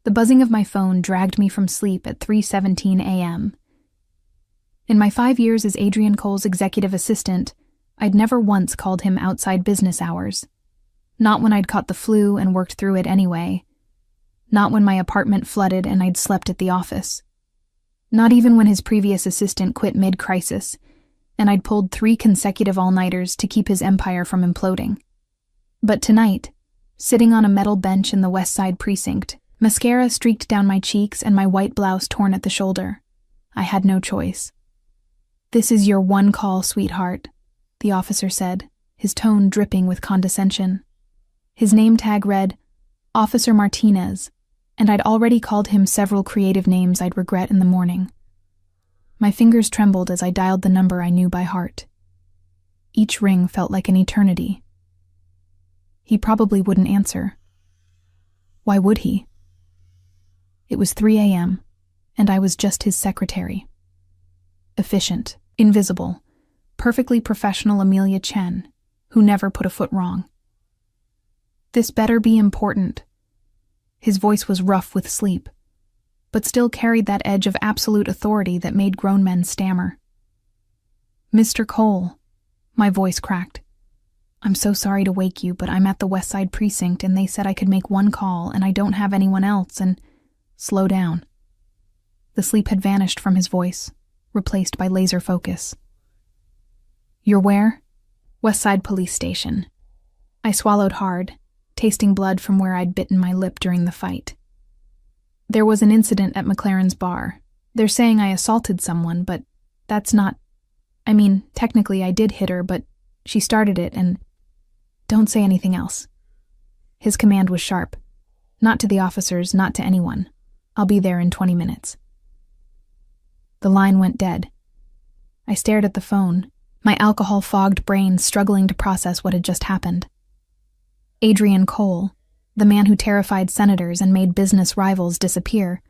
The buzzing of my phone dragged me from sleep at 3:17 a.m. In my 5 years as Adrian Cole's executive assistant, I'd never once called him outside business hours. Not when I'd caught the flu and worked through it anyway. Not when my apartment flooded and I'd slept at the office. Not even when his previous assistant quit mid-crisis, and I'd pulled 3 consecutive all-nighters to keep his empire from imploding. But tonight, sitting on a metal bench in the West Side precinct, mascara streaked down my cheeks and my white blouse torn at the shoulder, I had no choice. "This is your one call, sweetheart," the officer said, his tone dripping with condescension. His name tag read, Officer Martinez, and I'd already called him several creative names I'd regret in the morning. My fingers trembled as I dialed the number I knew by heart. Each ring felt like an eternity. He probably wouldn't answer. Why would he? It was 3 a.m., and I was just his secretary. Efficient, invisible, perfectly professional Amelia Chen, who never put a foot wrong. This better be important. His voice was rough with sleep, but still carried that edge of absolute authority that made grown men stammer. "Mr. Cole," my voice cracked. "I'm so sorry to wake you, but I'm at the West Side precinct and they said I could make one call and I don't have anyone else and—" "Slow down." The sleep had vanished from his voice, replaced by laser focus. "You're where?" "West Side Police Station." I swallowed hard, tasting blood from where I'd bitten my lip during the fight. "There was an incident at McLaren's bar. They're saying I assaulted someone, but that's not— I mean, technically I did hit her, but she started it and— Don't say anything else." His command was sharp. Not to the officers, not to anyone. I'll be there in 20 minutes. The line went dead. I stared at the phone, my alcohol-fogged brain struggling to process what had just happened. Adrian Cole, the man who terrified senators and made business rivals disappear,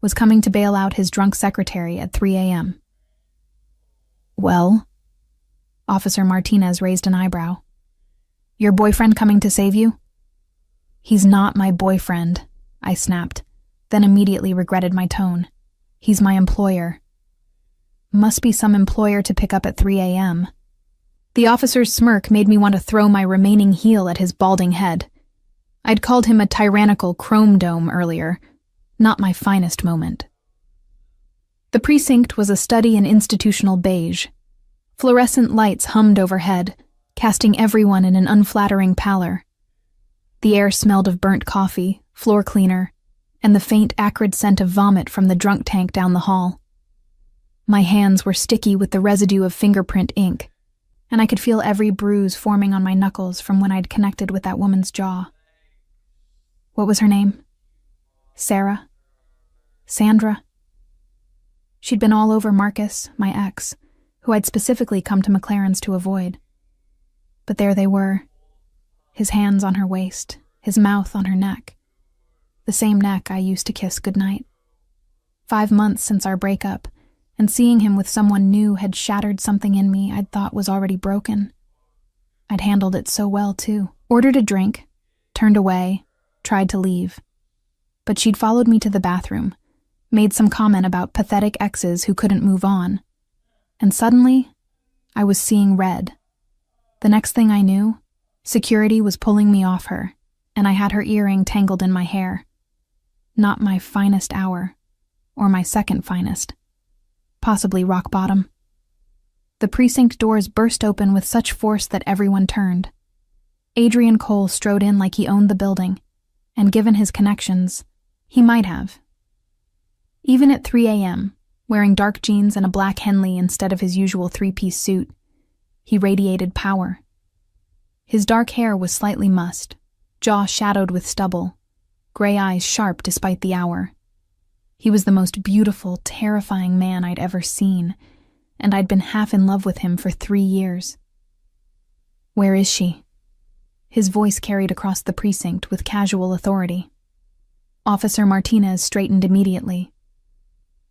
was coming to bail out his drunk secretary at 3 a.m. "Well?" Officer Martinez raised an eyebrow. "Your boyfriend coming to save you?" "He's not my boyfriend," I snapped, then immediately regretted my tone. "He's my employer." Must be some employer to pick up at 3 a.m. The officer's smirk made me want to throw my remaining heel at his balding head. I'd called him a tyrannical chrome dome earlier, not my finest moment. The precinct was a study in institutional beige. Fluorescent lights hummed overhead, casting everyone in an unflattering pallor. The air smelled of burnt coffee, floor cleaner, and the faint, acrid scent of vomit from the drunk tank down the hall. My hands were sticky with the residue of fingerprint ink, and I could feel every bruise forming on my knuckles from when I'd connected with that woman's jaw. What was her name? Sarah? Sandra? She'd been all over Marcus, my ex, who I'd specifically come to McLaren's to avoid. But there they were, his hands on her waist, his mouth on her neck. The same neck I used to kiss goodnight. 5 months since our breakup, and seeing him with someone new had shattered something in me I'd thought was already broken. I'd handled it so well, too. Ordered a drink, turned away, tried to leave. But she'd followed me to the bathroom, made some comment about pathetic exes who couldn't move on. And suddenly, I was seeing red. The next thing I knew, security was pulling me off her, and I had her earring tangled in my hair. Not my finest hour, or my second finest. Possibly rock bottom. The precinct doors burst open with such force that everyone turned. Adrian Cole strode in like he owned the building, and given his connections, he might have. Even at 3 a.m., wearing dark jeans and a black Henley instead of his usual 3-piece suit, he radiated power. His dark hair was slightly mussed, jaw shadowed with stubble, gray eyes sharp despite the hour. He was the most beautiful, terrifying man I'd ever seen, and I'd been half in love with him for 3 years. "Where is she?" His voice carried across the precinct with casual authority. Officer Martinez straightened immediately.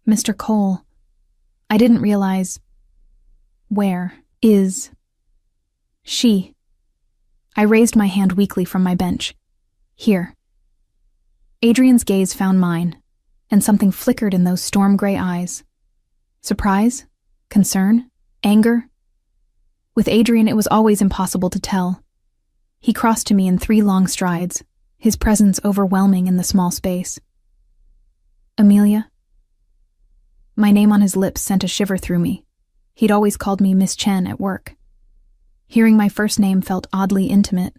"Mr. Cole, I didn't realize—" "Where is she?" I raised my hand weakly from my bench. "Here." Adrian's gaze found mine, and something flickered in those storm-gray eyes. Surprise? Concern? Anger? With Adrian, it was always impossible to tell. He crossed to me in 3 long strides, his presence overwhelming in the small space. Amelia? My name on his lips sent a shiver through me. He'd always called me Miss Chen at work. Hearing my first name felt oddly intimate.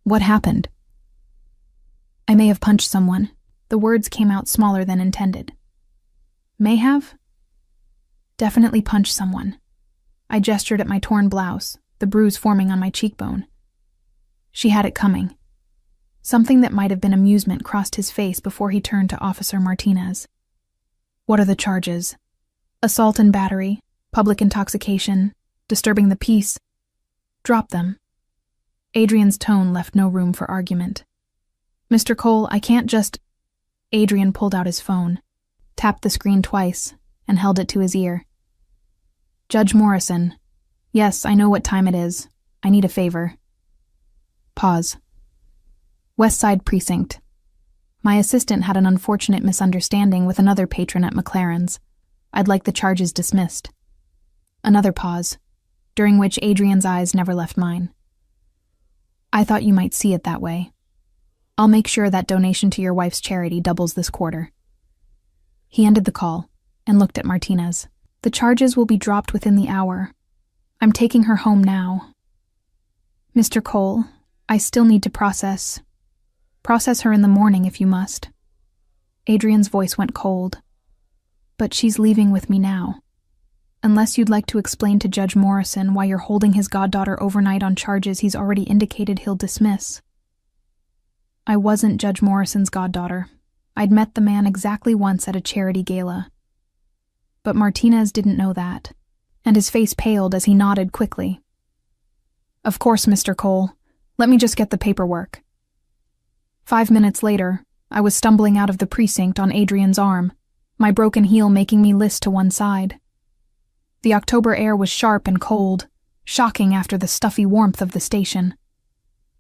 What happened? I may have punched someone. The words came out smaller than intended. May have? Definitely punched someone. I gestured at my torn blouse, the bruise forming on my cheekbone. She had it coming. Something that might have been amusement crossed his face before he turned to Officer Martinez. What are the charges? Assault and battery, public intoxication, disturbing the peace. Drop them. Adrian's tone left no room for argument. Mr. Cole, I can't just... Adrian pulled out his phone, tapped the screen twice, and held it to his ear. Judge Morrison. Yes, I know what time it is. I need a favor. Pause. West Side Precinct. My assistant had an unfortunate misunderstanding with another patron at McLaren's. I'd like the charges dismissed. Another pause, during which Adrian's eyes never left mine. I thought you might see it that way. I'll make sure that donation to your wife's charity doubles this quarter. He ended the call and looked at Martinez. The charges will be dropped within the hour. I'm taking her home now. Mr. Cole, I still need to process her in the morning if you must. Adrian's voice went cold. But she's leaving with me now. Unless you'd like to explain to Judge Morrison why you're holding his goddaughter overnight on charges he's already indicated he'll dismiss. I wasn't Judge Morrison's goddaughter. I'd met the man exactly once at a charity gala. But Martinez didn't know that, and his face paled as he nodded quickly. Of course, Mr. Cole. Let me just get the paperwork. 5 minutes later, I was stumbling out of the precinct on Adrian's arm, my broken heel making me list to one side. The October air was sharp and cold, shocking after the stuffy warmth of the station.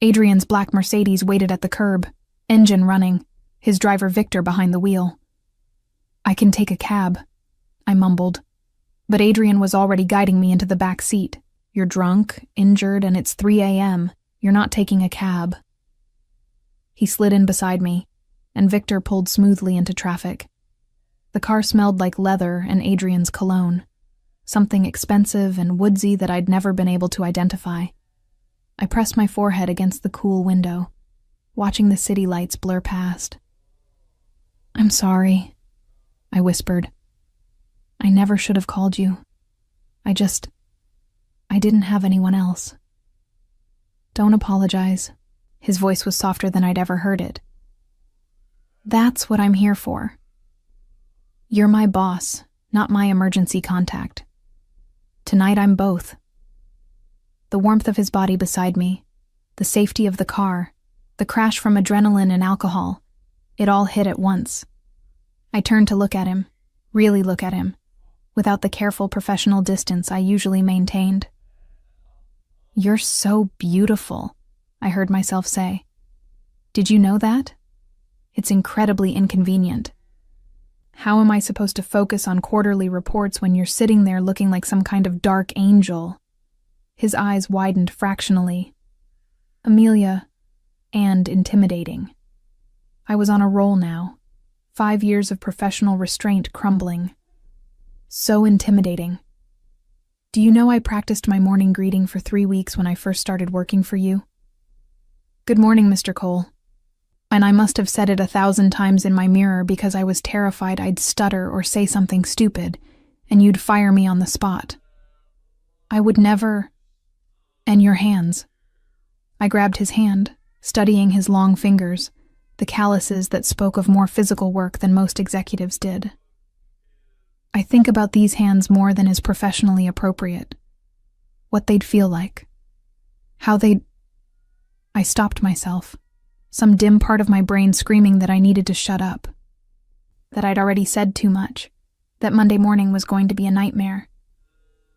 Adrian's black Mercedes waited at the curb, engine running, his driver Victor behind the wheel. I can take a cab, I mumbled, but Adrian was already guiding me into the back seat. You're drunk, injured, and it's 3 a.m. You're not taking a cab. He slid in beside me, and Victor pulled smoothly into traffic. The car smelled like leather and Adrian's cologne, something expensive and woodsy that I'd never been able to identify. I pressed my forehead against the cool window, watching the city lights blur past. I'm sorry, I whispered. I never should have called you. I didn't have anyone else. Don't apologize. His voice was softer than I'd ever heard it. That's what I'm here for. You're my boss, not my emergency contact. Tonight I'm both. The warmth of his body beside me, the safety of the car, the crash from adrenaline and alcohol, it all hit at once. I turned to look at him, really look at him, without the careful professional distance I usually maintained. You're so beautiful, I heard myself say. Did you know that? It's incredibly inconvenient. How am I supposed to focus on quarterly reports when you're sitting there looking like some kind of dark angel? His eyes widened fractionally. Amelia, and intimidating. I was on a roll now, 5 years of professional restraint crumbling. So intimidating. Do you know I practiced my morning greeting for 3 weeks when I first started working for you? Good morning, Mr. Cole. And I must have said it 1,000 times in my mirror because I was terrified I'd stutter or say something stupid, and you'd fire me on the spot. I would never... And your hands. I grabbed his hand, studying his long fingers, the calluses that spoke of more physical work than most executives did. I think about these hands more than is professionally appropriate. What they'd feel like. How they'd... I stopped myself, some dim part of my brain screaming that I needed to shut up. That I'd already said too much. That Monday morning was going to be a nightmare.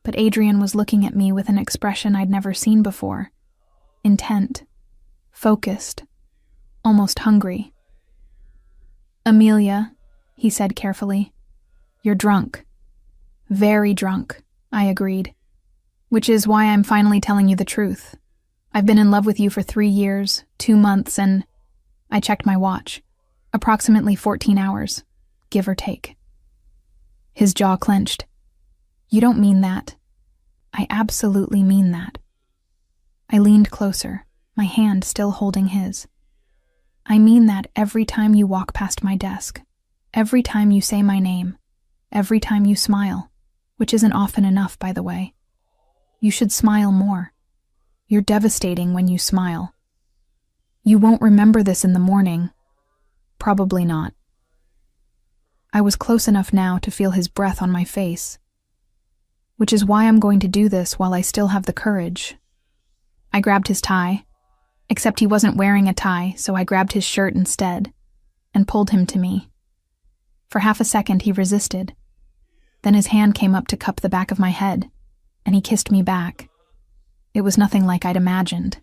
But Adrian was looking at me with an expression I'd never seen before. Intent. Focused. Almost hungry. Amelia, he said carefully. You're drunk. Very drunk, I agreed. Which is why I'm finally telling you the truth. I've been in love with you for 3 years, 2 months, and I checked my watch. Approximately 14 hours, give or take. His jaw clenched. You don't mean that. I absolutely mean that. I leaned closer, my hand still holding his. I mean that every time you walk past my desk, every time you say my name, every time you smile, which isn't often enough, by the way. You should smile more. You're devastating when you smile. You won't remember this in the morning. Probably not. I was close enough now to feel his breath on my face, which is why I'm going to do this while I still have the courage. I grabbed his tie, except he wasn't wearing a tie, so I grabbed his shirt instead and pulled him to me. For half a second he resisted. Then his hand came up to cup the back of my head, and he kissed me back. It was nothing like I'd imagined.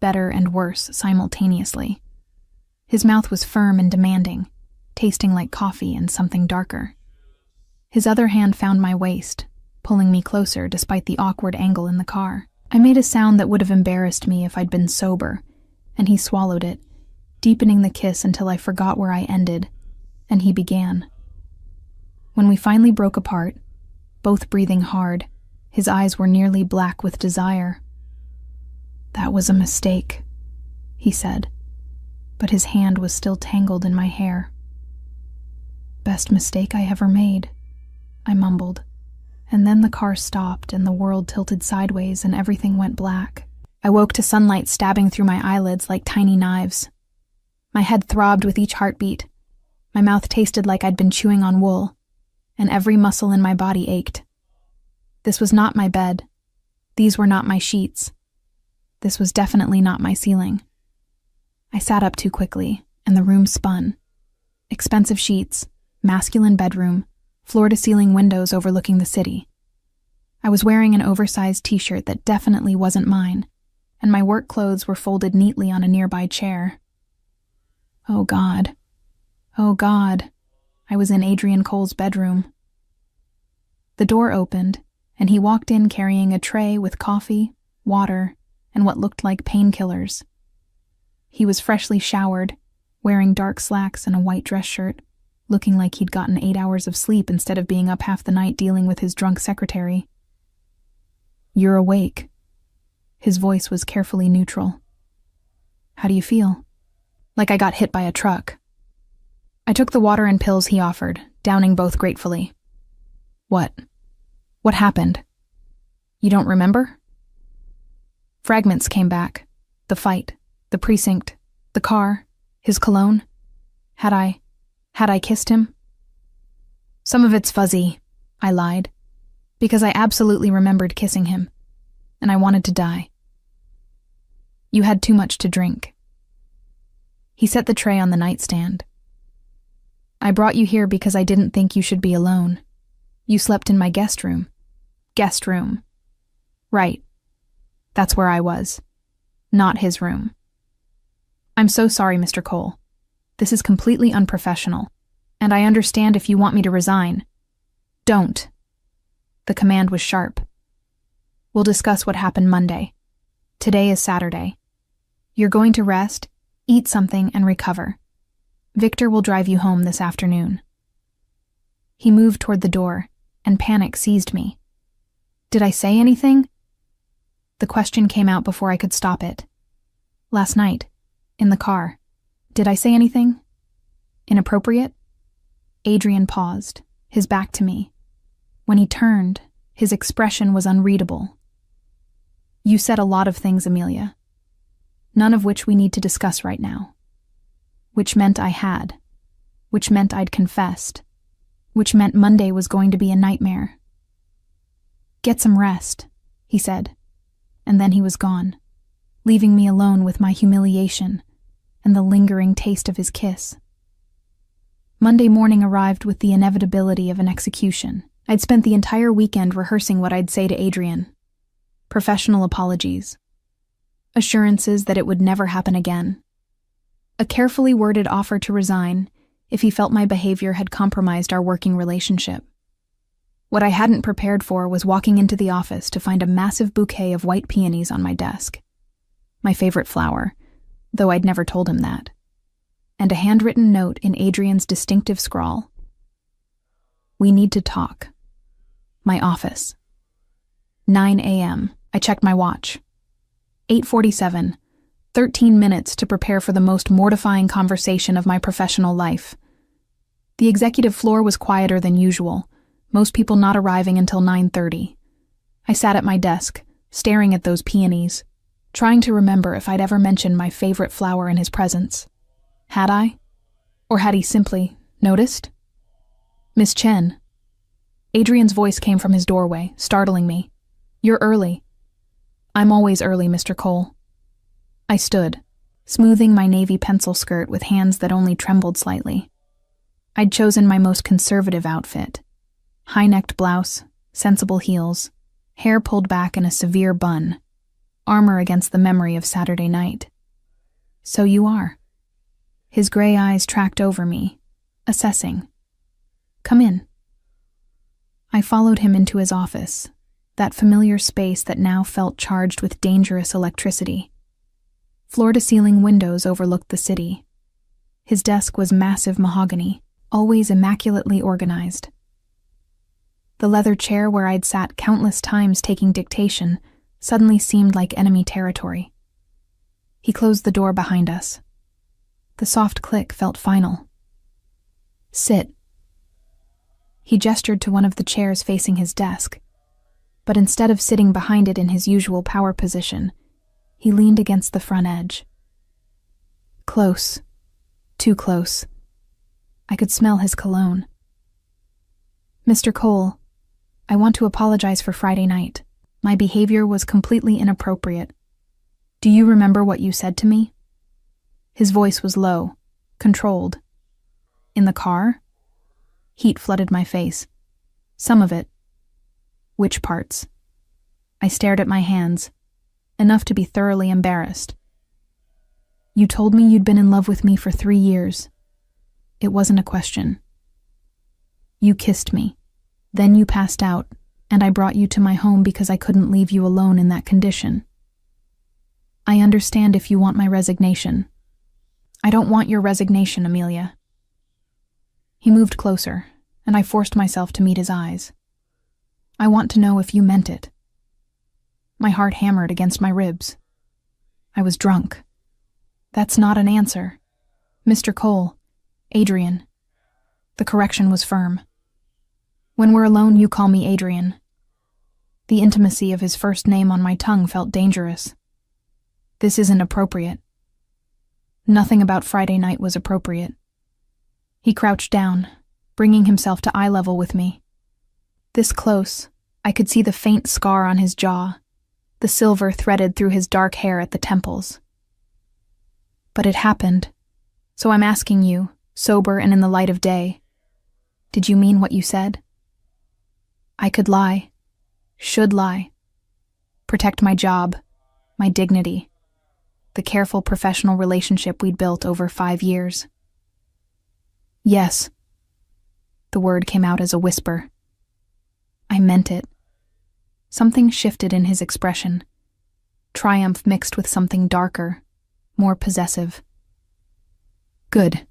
Better and worse simultaneously. His mouth was firm and demanding, tasting like coffee and something darker. His other hand found my waist, pulling me closer despite the awkward angle in the car. I made a sound that would have embarrassed me if I'd been sober, and he swallowed it, deepening the kiss until I forgot where I ended, and he began. When we finally broke apart, both breathing hard, his eyes were nearly black with desire. That was a mistake, he said, but his hand was still tangled in my hair. Best mistake I ever made, I mumbled, and then the car stopped and the world tilted sideways and everything went black. I woke to sunlight stabbing through my eyelids like tiny knives. My head throbbed with each heartbeat. My mouth tasted like I'd been chewing on wool, and every muscle in my body ached. This was not my bed. These were not my sheets. This was definitely not my ceiling. I sat up too quickly, and the room spun. Expensive sheets, masculine bedroom, floor-to-ceiling windows overlooking the city. I was wearing an oversized t-shirt that definitely wasn't mine, and my work clothes were folded neatly on a nearby chair. Oh God. Oh God. I was in Adrian Cole's bedroom. The door opened, and he walked in carrying a tray with coffee, water, and what looked like painkillers. He was freshly showered, wearing dark slacks and a white dress shirt, looking like he'd gotten 8 hours of sleep instead of being up half the night dealing with his drunk secretary. You're awake. His voice was carefully neutral. How do you feel? Like I got hit by a truck. I took the water and pills he offered, downing both gratefully. What? What happened? You don't remember? Fragments came back. The fight, the precinct, the car, his cologne. Had I kissed him? Some of it's fuzzy, I lied, because I absolutely remembered kissing him, and I wanted to die. You had too much to drink. He set the tray on the nightstand. I brought you here because I didn't think you should be alone. You slept in my guest room. Guest room. Right. That's where I was. Not his room. I'm so sorry, Mr. Cole. This is completely unprofessional, and I understand if you want me to resign. Don't. The command was sharp. We'll discuss what happened Monday. Today is Saturday. You're going to rest, eat something, and recover. Victor will drive you home this afternoon. He moved toward the door, and panic seized me. Did I say anything? The question came out before I could stop it. Last night, in the car, did I say anything? Inappropriate? Adrian paused, his back to me. When he turned, his expression was unreadable. You said a lot of things, Amelia, none of which we need to discuss right now. Which meant I had. Which meant I'd confessed. Which meant Monday was going to be a nightmare. Get some rest, he said, and then he was gone, leaving me alone with my humiliation and the lingering taste of his kiss. Monday morning arrived with the inevitability of an execution. I'd spent the entire weekend rehearsing what I'd say to Adrian. Professional apologies. Assurances that it would never happen again. A carefully worded offer to resign, if he felt my behavior had compromised our working relationship. What I hadn't prepared for was walking into the office to find a massive bouquet of white peonies on my desk. My favorite flower, though I'd never told him that. And a handwritten note in Adrian's distinctive scrawl. "We need to talk. My office." 9 a.m. I checked my watch. 8:47. 13 minutes to prepare for the most mortifying conversation of my professional life. The executive floor was quieter than usual, most people not arriving until 9:30. I sat at my desk, staring at those peonies, trying to remember if I'd ever mentioned my favorite flower in his presence. Had I? Or had he simply noticed? "Miss Chen." Adrian's voice came from his doorway, startling me. "You're early." "I'm always early, Mr. Cole." I stood, smoothing my navy pencil skirt with hands that only trembled slightly. I'd chosen my most conservative outfit. High-necked blouse, sensible heels, hair pulled back in a severe bun, armor against the memory of Saturday night. "So you are." His gray eyes tracked over me, assessing. "Come in." I followed him into his office, that familiar space that now felt charged with dangerous electricity. Floor-to-ceiling windows overlooked the city. His desk was massive mahogany, always immaculately organized. The leather chair where I'd sat countless times taking dictation suddenly seemed like enemy territory. He closed the door behind us. The soft click felt final. "Sit." He gestured to one of the chairs facing his desk, but instead of sitting behind it in his usual power position, he leaned against the front edge. Close. Too close. I could smell his cologne. "Mr. Cole, I want to apologize for Friday night. My behavior was completely inappropriate. Do you remember what you said to me?" His voice was low, controlled. "In the car?" Heat flooded my face. "Some of it." "Which parts?" I stared at my hands, enough to be thoroughly embarrassed. "You told me you'd been in love with me for 3 years. It wasn't a question. You kissed me. Then you passed out, and I brought you to my home because I couldn't leave you alone in that condition. I understand if you want my resignation." "I don't want your resignation, Amelia." He moved closer, and I forced myself to meet his eyes. "I want to know if you meant it." My heart hammered against my ribs. I was drunk. "That's not an answer. Mr. Cole, Adrian." The correction was firm. "When we're alone, you call me Adrian." The intimacy of his first name on my tongue felt dangerous. "This isn't appropriate." Nothing about Friday night was appropriate. He crouched down, bringing himself to eye level with me. This close, I could see the faint scar on his jaw, the silver threaded through his dark hair at the temples. "But it happened, so I'm asking you, sober and in the light of day, did you mean what you said?" I could lie, should lie, protect my job, my dignity, the careful professional relationship we'd built over 5 years. "Yes." The word came out as a whisper. I meant it. Something shifted in his expression. Triumph mixed with something darker, more possessive. "Good.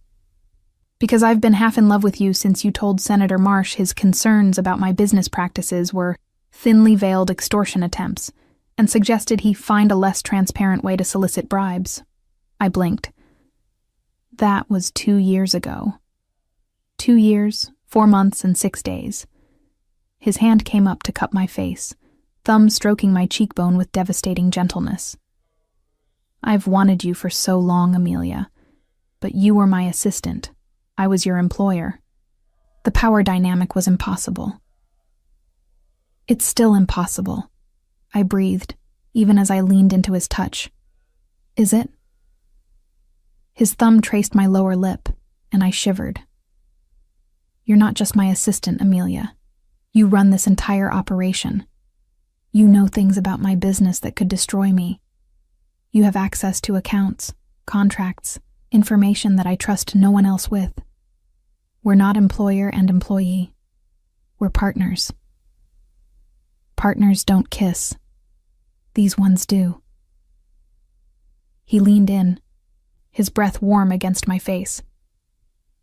Because I've been half in love with you since you told Senator Marsh his concerns about my business practices were thinly veiled extortion attempts, and suggested he find a less transparent way to solicit bribes." I blinked. That was 2 years ago. 2 years, 4 months, and 6 days. His hand came up to cup my face, thumb stroking my cheekbone with devastating gentleness. "I've wanted you for so long, Amelia, but you were my assistant. I was your employer. The power dynamic was impossible." "It's still impossible," I breathed, even as I leaned into his touch. "Is it?" His thumb traced my lower lip, and I shivered. "You're not just my assistant, Amelia. You run this entire operation. You know things about my business that could destroy me. You have access to accounts, contracts, information that I trust no one else with. We're not employer and employee. We're partners. Partners don't kiss. These ones do. He leaned in, his breath warm against my face.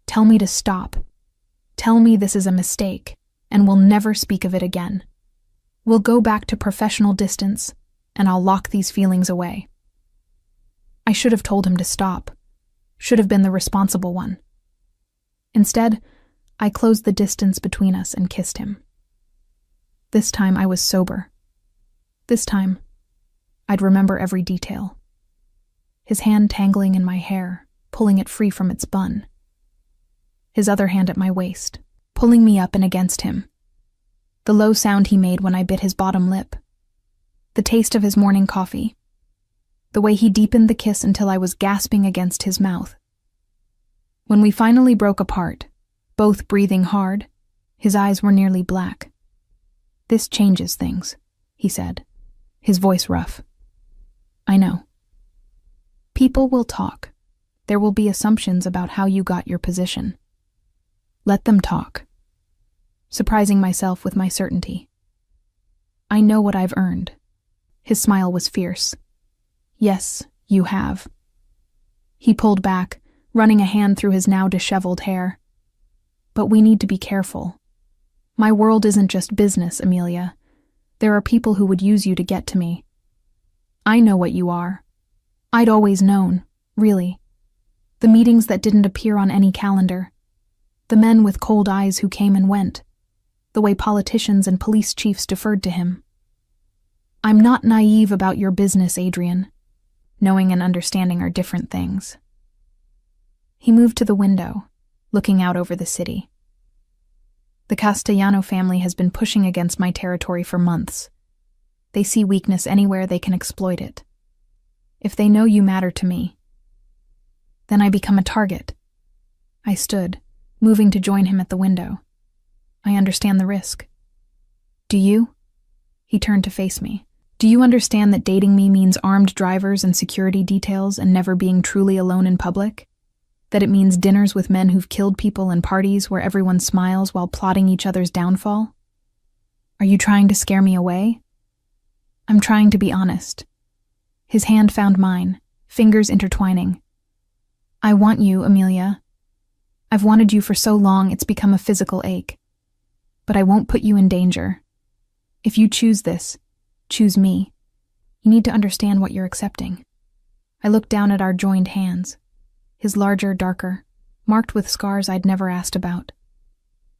Tell me to stop. Tell me this is a mistake, and we'll never speak of it again. We'll go back to professional distance, and I'll lock these feelings away. I should have told him to stop, should have been the responsible one. Instead, I closed the distance between us and kissed him. This time I was sober. This time, I'd remember every detail. His hand tangling in my hair, pulling it free from its bun. His other hand at my waist, pulling me up and against him. The low sound he made when I bit his bottom lip. The taste of his morning coffee. The way he deepened the kiss until I was gasping against his mouth. When we finally broke apart, both breathing hard, his eyes were nearly black. "This changes things," he said, his voice rough. "I know. People will talk. There will be assumptions about how you got your position. Let them talk." Surprising myself with my certainty. "I know what I've earned." His smile was fierce. "Yes, you have." He pulled back, running a hand through his now disheveled hair. "But we need to be careful. My world isn't just business, Amelia. There are people who would use you to get to me. I know what you are. I'd always known, really. The meetings that didn't appear on any calendar. The men with cold eyes who came and went. The way politicians and police chiefs deferred to him. I'm not naive about your business, Adrian. Knowing and understanding are different things." He moved to the window, looking out over the city. "The Castellano family has been pushing against my territory for months. They see weakness anywhere they can exploit it. If they know you matter to me, then I become a target." I stood, moving to join him at the window. "I understand the risk." "Do you?" He turned to face me. "Do you understand that dating me means armed drivers and security details and never being truly alone in public? That it means dinners with men who've killed people and parties where everyone smiles while plotting each other's downfall? Are you trying to scare me away?" "I'm trying to be honest." His hand found mine, fingers intertwining. "I want you, Amelia. I've wanted you for so long it's become a physical ache. But I won't put you in danger. If you choose this, choose me. You need to understand what you're accepting." I looked down at our joined hands, his larger, darker, marked with scars I'd never asked about.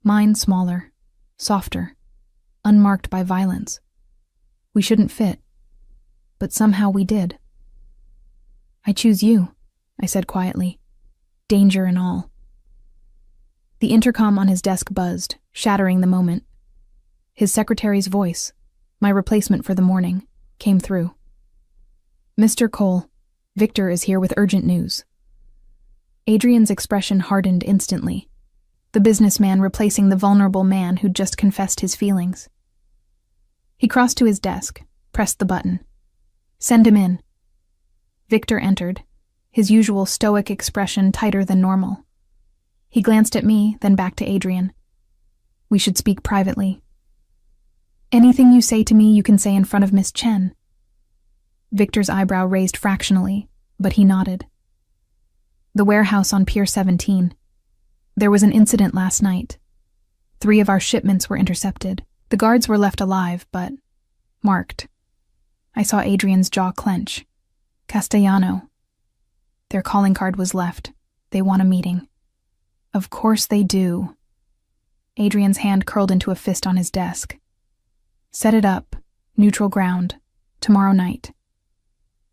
Mine smaller, softer, unmarked by violence. We shouldn't fit, but somehow we did. "I choose you," I said quietly, danger and all. The intercom on his desk buzzed, shattering the moment. His secretary's voice, my replacement for the morning, came through. "Mr. Cole, Victor is here with urgent news." Adrian's expression hardened instantly, the businessman replacing the vulnerable man who'd just confessed his feelings. He crossed to his desk, pressed the button. "Send him in." Victor entered, his usual stoic expression tighter than normal. He glanced at me, then back to Adrian. "We should speak privately." "Anything you say to me you can say in front of Miss Chen." Victor's eyebrow raised fractionally, but he nodded. "The warehouse on Pier 17. There was an incident last night. 3 of our shipments were intercepted. The guards were left alive, but marked." I saw Adrian's jaw clench. "Castellano. Their calling card was left. They want a meeting." "Of course they do." Adrian's hand curled into a fist on his desk. "Set it up. Neutral ground. Tomorrow night."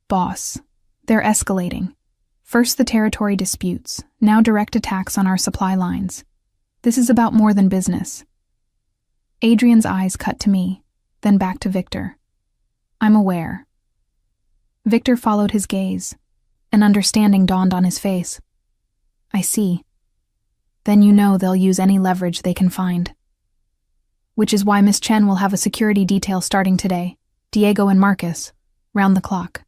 "Boss, they're escalating. First the territory disputes, now direct attacks on our supply lines. This is about more than business." Adrian's eyes cut to me, then back to Victor. "I'm aware." Victor followed his gaze. An understanding dawned on his face. "I see. Then you know they'll use any leverage they can find. Which is why Miss Chen will have a security detail starting today, Diego and Marcus, round the clock."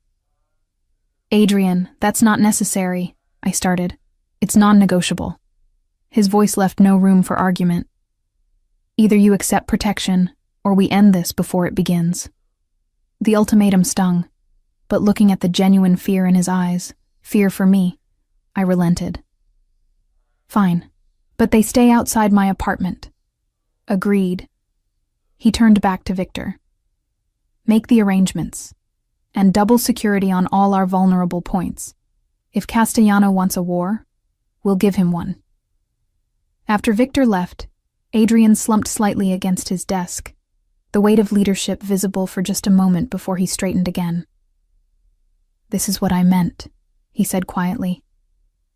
"Adrian, that's not necessary," I started. "It's non-negotiable." His voice left no room for argument. Either you accept protection, or we end this before it begins. The ultimatum stung, but looking at the genuine fear in his eyes, fear for me, I relented. Fine, but they stay outside my apartment. Agreed. He turned back to Victor. Make the arrangements, and double security on all our vulnerable points. If Castellano wants a war, we'll give him one. After Victor left, Adrian slumped slightly against his desk, the weight of leadership visible for just a moment before he straightened again. This is what I meant, he said quietly.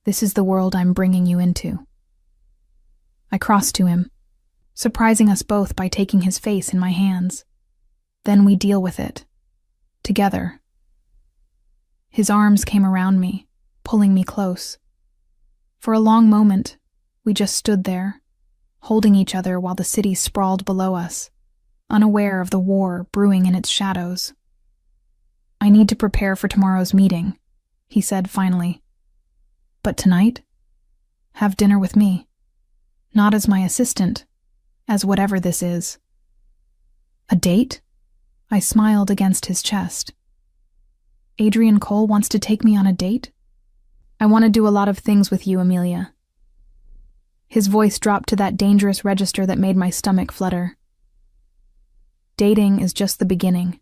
This is the world I'm bringing you into. I crossed to him, surprising us both by taking his face in my hands. Then we deal with it. Together. His arms came around me, pulling me close. For a long moment, we just stood there, holding each other while the city sprawled below us, unaware of the war brewing in its shadows. I need to prepare for tomorrow's meeting, he said finally. But tonight, have dinner with me. Not as my assistant, as whatever this is. A date? I smiled against his chest. Adrian Cole wants to take me on a date? I want to do a lot of things with you, Amelia. His voice dropped to that dangerous register that made my stomach flutter. Dating is just the beginning.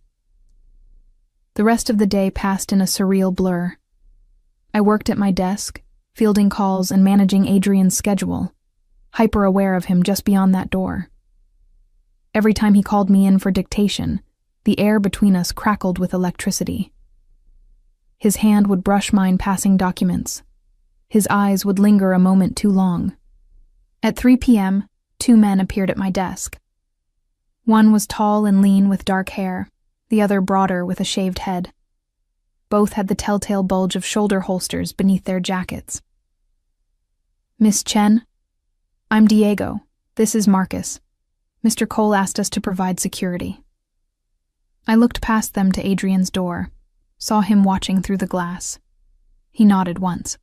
The rest of the day passed in a surreal blur. I worked at my desk, fielding calls and managing Adrian's schedule, hyper-aware of him just beyond that door. Every time he called me in for dictation, the air between us crackled with electricity. His hand would brush mine passing documents. His eyes would linger a moment too long. At 3 p.m., 2 men appeared at my desk. One was tall and lean with dark hair, the other broader with a shaved head. Both had the telltale bulge of shoulder holsters beneath their jackets. Miss Chen? I'm Diego. This is Marcus. Mr. Cole asked us to provide security. I looked past them to Adrian's door, saw him watching through the glass. He nodded once.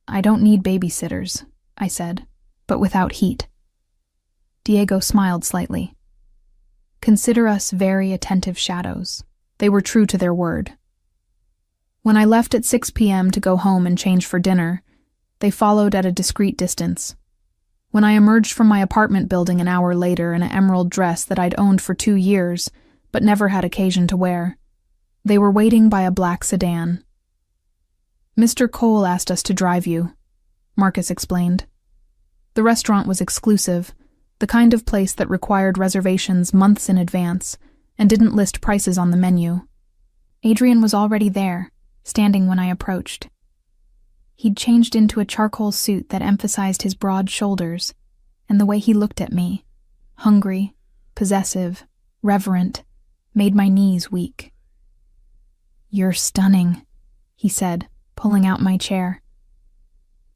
I don't need babysitters, I said, but without heat. Diego smiled slightly. Consider us very attentive shadows. They were true to their word. When I left at 6 p.m. to go home and change for dinner, they followed at a discreet distance. When I emerged from my apartment building an hour later in an emerald dress that I'd owned for 2 years, but never had occasion to wear, they were waiting by a black sedan. Mr. Cole asked us to drive you, Marcus explained. The restaurant was exclusive, the kind of place that required reservations months in advance and didn't list prices on the menu. Adrian was already there, standing when I approached. He'd changed into a charcoal suit that emphasized his broad shoulders, and the way he looked at me, hungry, possessive, reverent, made my knees weak. You're stunning, he said, pulling out my chair.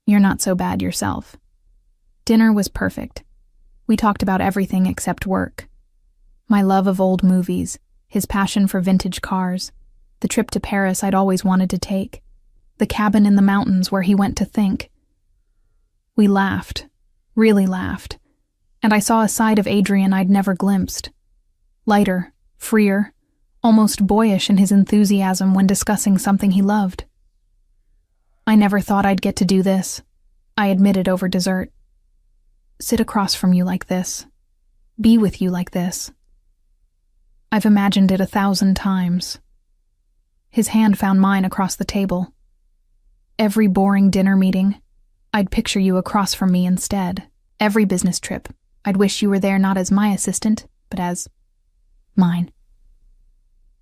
You're not so bad yourself. Dinner was perfect. We talked about everything except work. My love of old movies, his passion for vintage cars, the trip to Paris I'd always wanted to take, the cabin in the mountains where he went to think. We laughed, really laughed, and I saw a side of Adrian I'd never glimpsed. Lighter, freer, almost boyish in his enthusiasm when discussing something he loved. I never thought I'd get to do this, I admitted over dessert. Sit across from you like this. Be with you like this. I've imagined it 1,000 times. His hand found mine across the table. Every boring dinner meeting, I'd picture you across from me instead. Every business trip, I'd wish you were there not as my assistant, but as mine.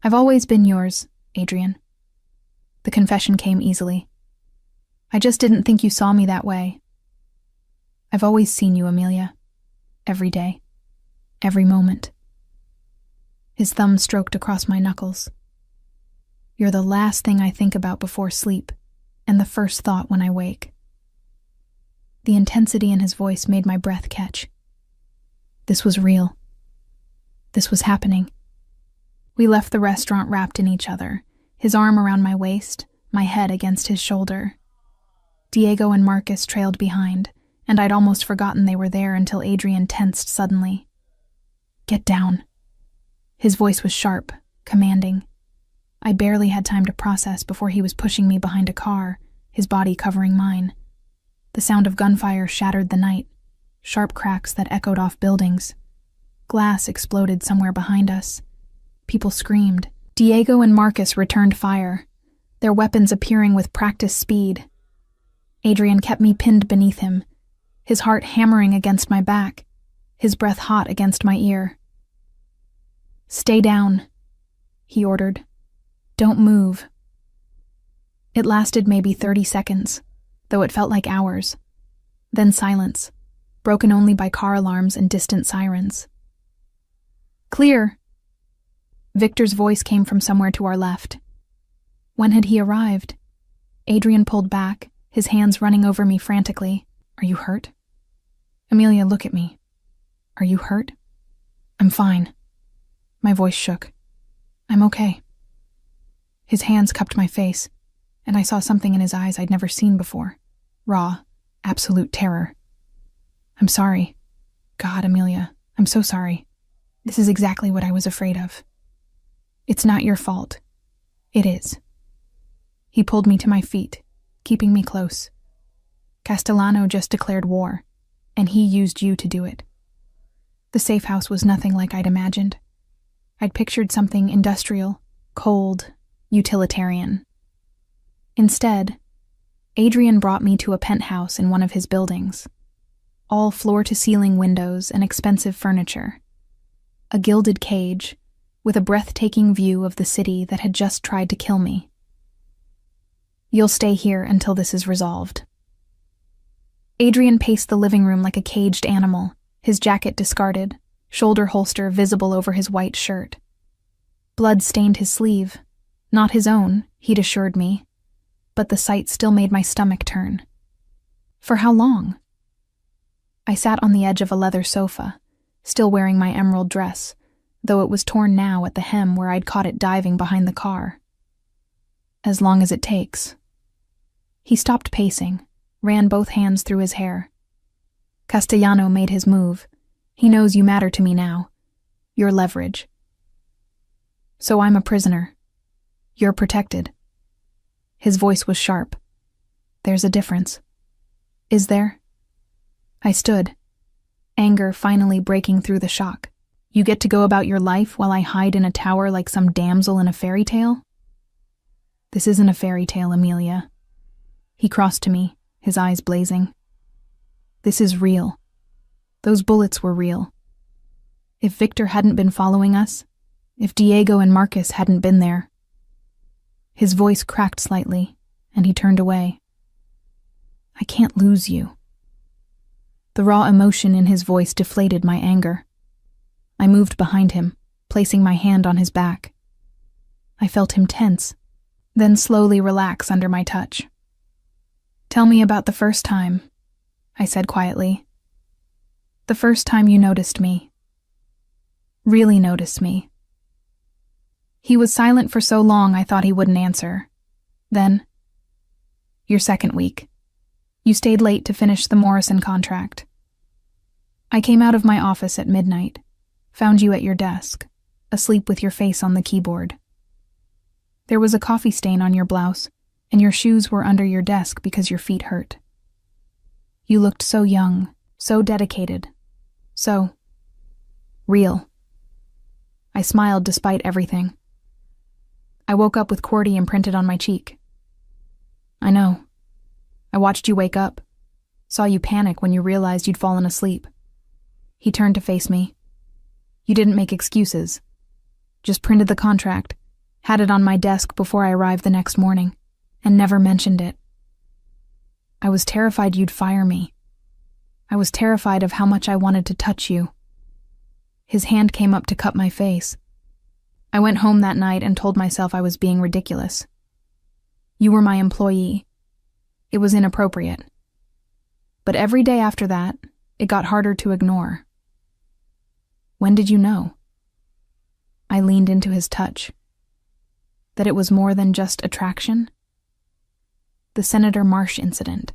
I've always been yours, Adrian. The confession came easily. I just didn't think you saw me that way. I've always seen you, Amelia. Every day. Every moment. His thumb stroked across my knuckles. You're the last thing I think about before sleep, and the first thought when I wake. The intensity in his voice made my breath catch. This was real. This was happening. We left the restaurant wrapped in each other, his arm around my waist, my head against his shoulder. Diego and Marcus trailed behind, and I'd almost forgotten they were there until Adrian tensed suddenly. "Get down." His voice was sharp, commanding. I barely had time to process before he was pushing me behind a car, his body covering mine. The sound of gunfire shattered the night, sharp cracks that echoed off buildings. Glass exploded somewhere behind us. People screamed. Diego and Marcus returned fire, their weapons appearing with practiced speed. Adrian kept me pinned beneath him, his heart hammering against my back, his breath hot against my ear. "Stay down," he ordered. "Don't move." It lasted maybe 30 seconds, though it felt like hours. Then silence, broken only by car alarms and distant sirens. "Clear!" Victor's voice came from somewhere to our left. When had he arrived? Adrian pulled back, his hands running over me frantically. "Are you hurt?" "Amelia, look at me. Are you hurt?" "I'm fine." My voice shook. "I'm okay." His hands cupped my face, and I saw something in his eyes I'd never seen before. Raw, absolute terror. "I'm sorry. God, Amelia, I'm so sorry. This is exactly what I was afraid of." "It's not your fault." "It is." He pulled me to my feet, keeping me close. "Castellano just declared war, and he used you to do it." The safe house was nothing like I'd imagined. I'd pictured something industrial, cold, utilitarian. Instead, Adrian brought me to a penthouse in one of his buildings. All floor-to-ceiling windows and expensive furniture. A gilded cage, with a breathtaking view of the city that had just tried to kill me. "You'll stay here until this is resolved." Adrian paced the living room like a caged animal, his jacket discarded, shoulder holster visible over his white shirt. Blood stained his sleeve. Not his own, he'd assured me, but the sight still made my stomach turn. For how long? I sat on the edge of a leather sofa, still wearing my emerald dress, though it was torn now at the hem where I'd caught it diving behind the car. "As long as it takes." He stopped pacing, ran both hands through his hair. "Castellano made his move. He knows you matter to me now. Your leverage. So I'm a prisoner. You're protected." His voice was sharp. "There's a difference." "Is there?" I stood, anger finally breaking through the shock. "You get to go about your life while I hide in a tower like some damsel in a fairy tale?" "This isn't a fairy tale, Amelia." He crossed to me, his eyes blazing. "This is real. Those bullets were real. If Victor hadn't been following us, if Diego and Marcus hadn't been there." His voice cracked slightly, and he turned away. "I can't lose you." The raw emotion in his voice deflated my anger. I moved behind him, placing my hand on his back. I felt him tense, then slowly relax under my touch. "Tell me about the first time," I said quietly. "The first time you noticed me. Really noticed me." He was silent for so long I thought he wouldn't answer. Then, "Your second week. You stayed late to finish the Morrison contract. I came out of my office at midnight, found you at your desk, asleep with your face on the keyboard. There was a coffee stain on your blouse, and your shoes were under your desk because your feet hurt. You looked so young, so dedicated, so real." I smiled despite everything. "I woke up with QWERTY imprinted on my cheek." "I know. I watched you wake up, saw you panic when you realized you'd fallen asleep." He turned to face me. "You didn't make excuses. Just printed the contract, had it on my desk before I arrived the next morning, and never mentioned it. I was terrified you'd fire me. I was terrified of how much I wanted to touch you." His hand came up to cup my face. I went home that night and told myself I was being ridiculous. You were my employee. It was inappropriate. But every day after that, it got harder to ignore. "When did you know?" I leaned into his touch. "That it was more than just attraction?" "The Senator Marsh incident.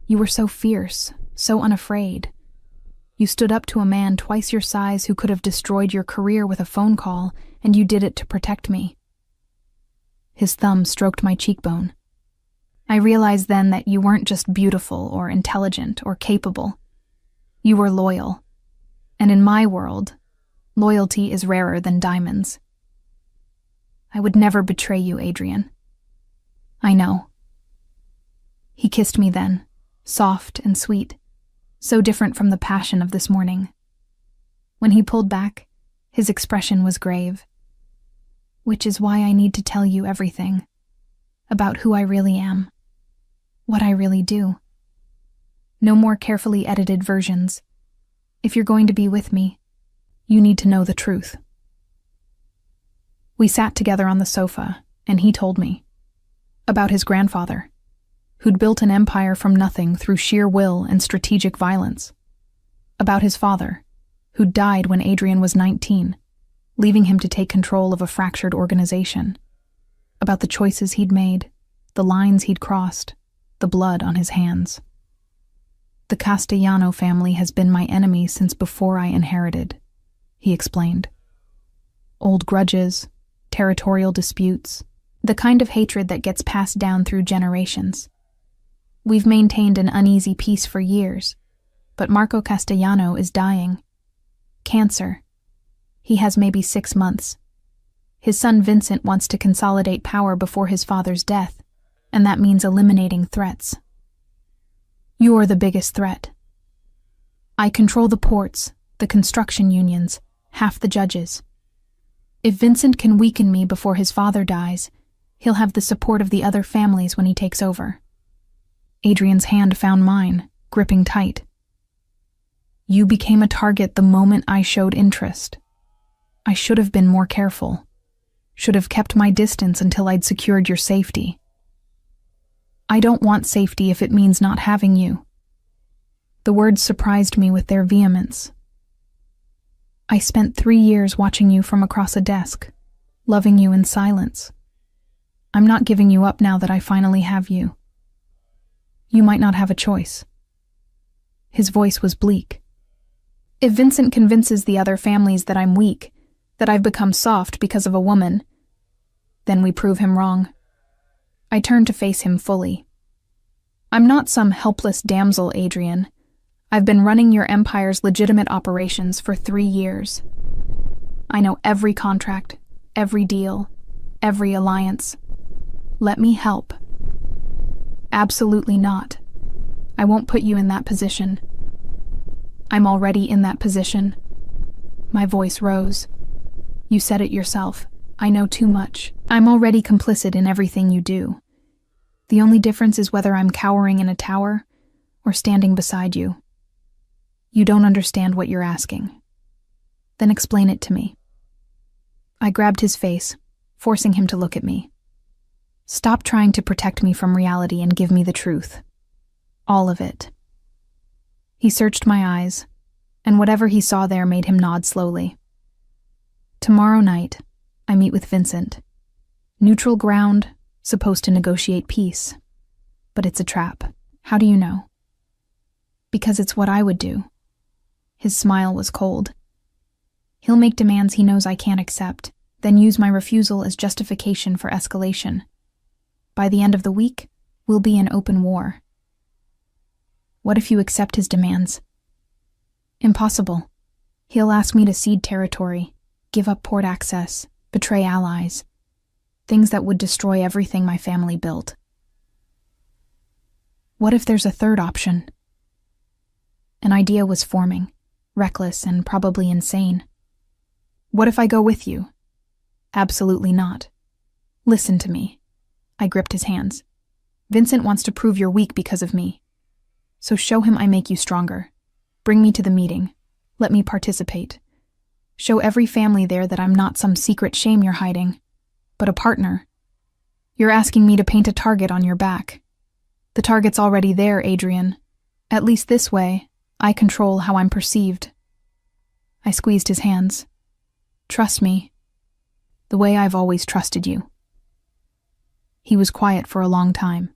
You were so fierce, so unafraid. You stood up to a man twice your size who could have destroyed your career with a phone call, and you did it to protect me." His thumb stroked my cheekbone. "I realized then that you weren't just beautiful or intelligent or capable. You were loyal. And in my world, loyalty is rarer than diamonds. I would never betray you, Adrian." "I know." He kissed me then, soft and sweet, so different from the passion of this morning. When he pulled back, his expression was grave. "Which is why I need to tell you everything. About who I really am. What I really do. No more carefully edited versions. If you're going to be with me, you need to know the truth." We sat together on the sofa, and he told me about his grandfather, who'd built an empire from nothing through sheer will and strategic violence. About his father, who'd died when Adrian was 19, leaving him to take control of a fractured organization. About the choices he'd made, the lines he'd crossed, the blood on his hands. "The Castellano family has been my enemy since before I inherited," he explained. "Old grudges, territorial disputes, the kind of hatred that gets passed down through generations. We've maintained an uneasy peace for years, but Marco Castellano is dying. Cancer. He has maybe 6 months. His son Vincent wants to consolidate power before his father's death, and that means eliminating threats. You're the biggest threat. I control the ports, the construction unions, half the judges. If Vincent can weaken me before his father dies, he'll have the support of the other families when he takes over." Adrian's hand found mine, gripping tight. "You became a target the moment I showed interest. I should have been more careful. Should have kept my distance until I'd secured your safety. I don't want safety if it means not having you." The words surprised me with their vehemence. "I spent 3 years watching you from across a desk, loving you in silence. I'm not giving you up now that I finally have you. You might not have a choice." His voice was bleak. "If Vincent convinces the other families that I'm weak, that I've become soft because of a woman, then we prove him wrong." I turned to face him fully. "I'm not some helpless damsel, Adrian. I've been running your empire's legitimate operations for 3 years. I know every contract, every deal, every alliance. Let me help." "Absolutely not. I won't put you in that position." "I'm already in that position." My voice rose. "You said it yourself. I know too much. I'm already complicit in everything you do. The only difference is whether I'm cowering in a tower or standing beside you. You don't understand what you're asking. Then explain it to me." I grabbed his face, forcing him to look at me. "Stop trying to protect me from reality and give me the truth. All of it." He searched my eyes, and whatever he saw there made him nod slowly. "Tomorrow night, I meet with Vincent. Neutral ground, supposed to negotiate peace. But it's a trap. How do you know?" "Because it's what I would do." His smile was cold. "He'll make demands he knows I can't accept, then use my refusal as justification for escalation. By the end of the week, we'll be in open war." "What if you accept his demands?" "Impossible. He'll ask me to cede territory, give up port access, betray allies. Things that would destroy everything my family built." "What if there's a third option?" An idea was forming, reckless and probably insane. "What if I go with you?" "Absolutely not. Listen to me." I gripped his hands. "Vincent wants to prove you're weak because of me. So show him I make you stronger. Bring me to the meeting. Let me participate. Show every family there that I'm not some secret shame you're hiding, but a partner. You're asking me to paint a target on your back. The target's already there, Adrian. At least this way, I control how I'm perceived." I squeezed his hands. "Trust me. The way I've always trusted you." He was quiet for a long time,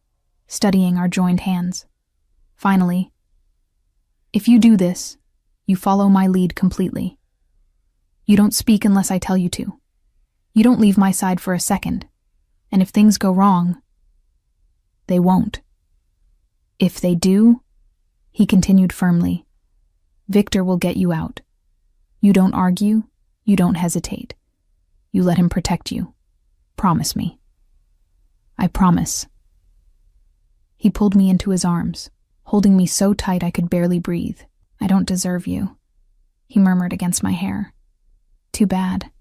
studying our joined hands. Finally, If you do this, you follow my lead completely. You don't speak unless I tell you to. You don't leave my side for a second. And if things go wrong, they won't. If they do, he continued firmly, Victor will get you out. You don't argue, you don't hesitate. You let him protect you. Promise me. I promise. He pulled me into his arms, holding me so tight I could barely breathe. I don't deserve you, he murmured against my hair. Too bad.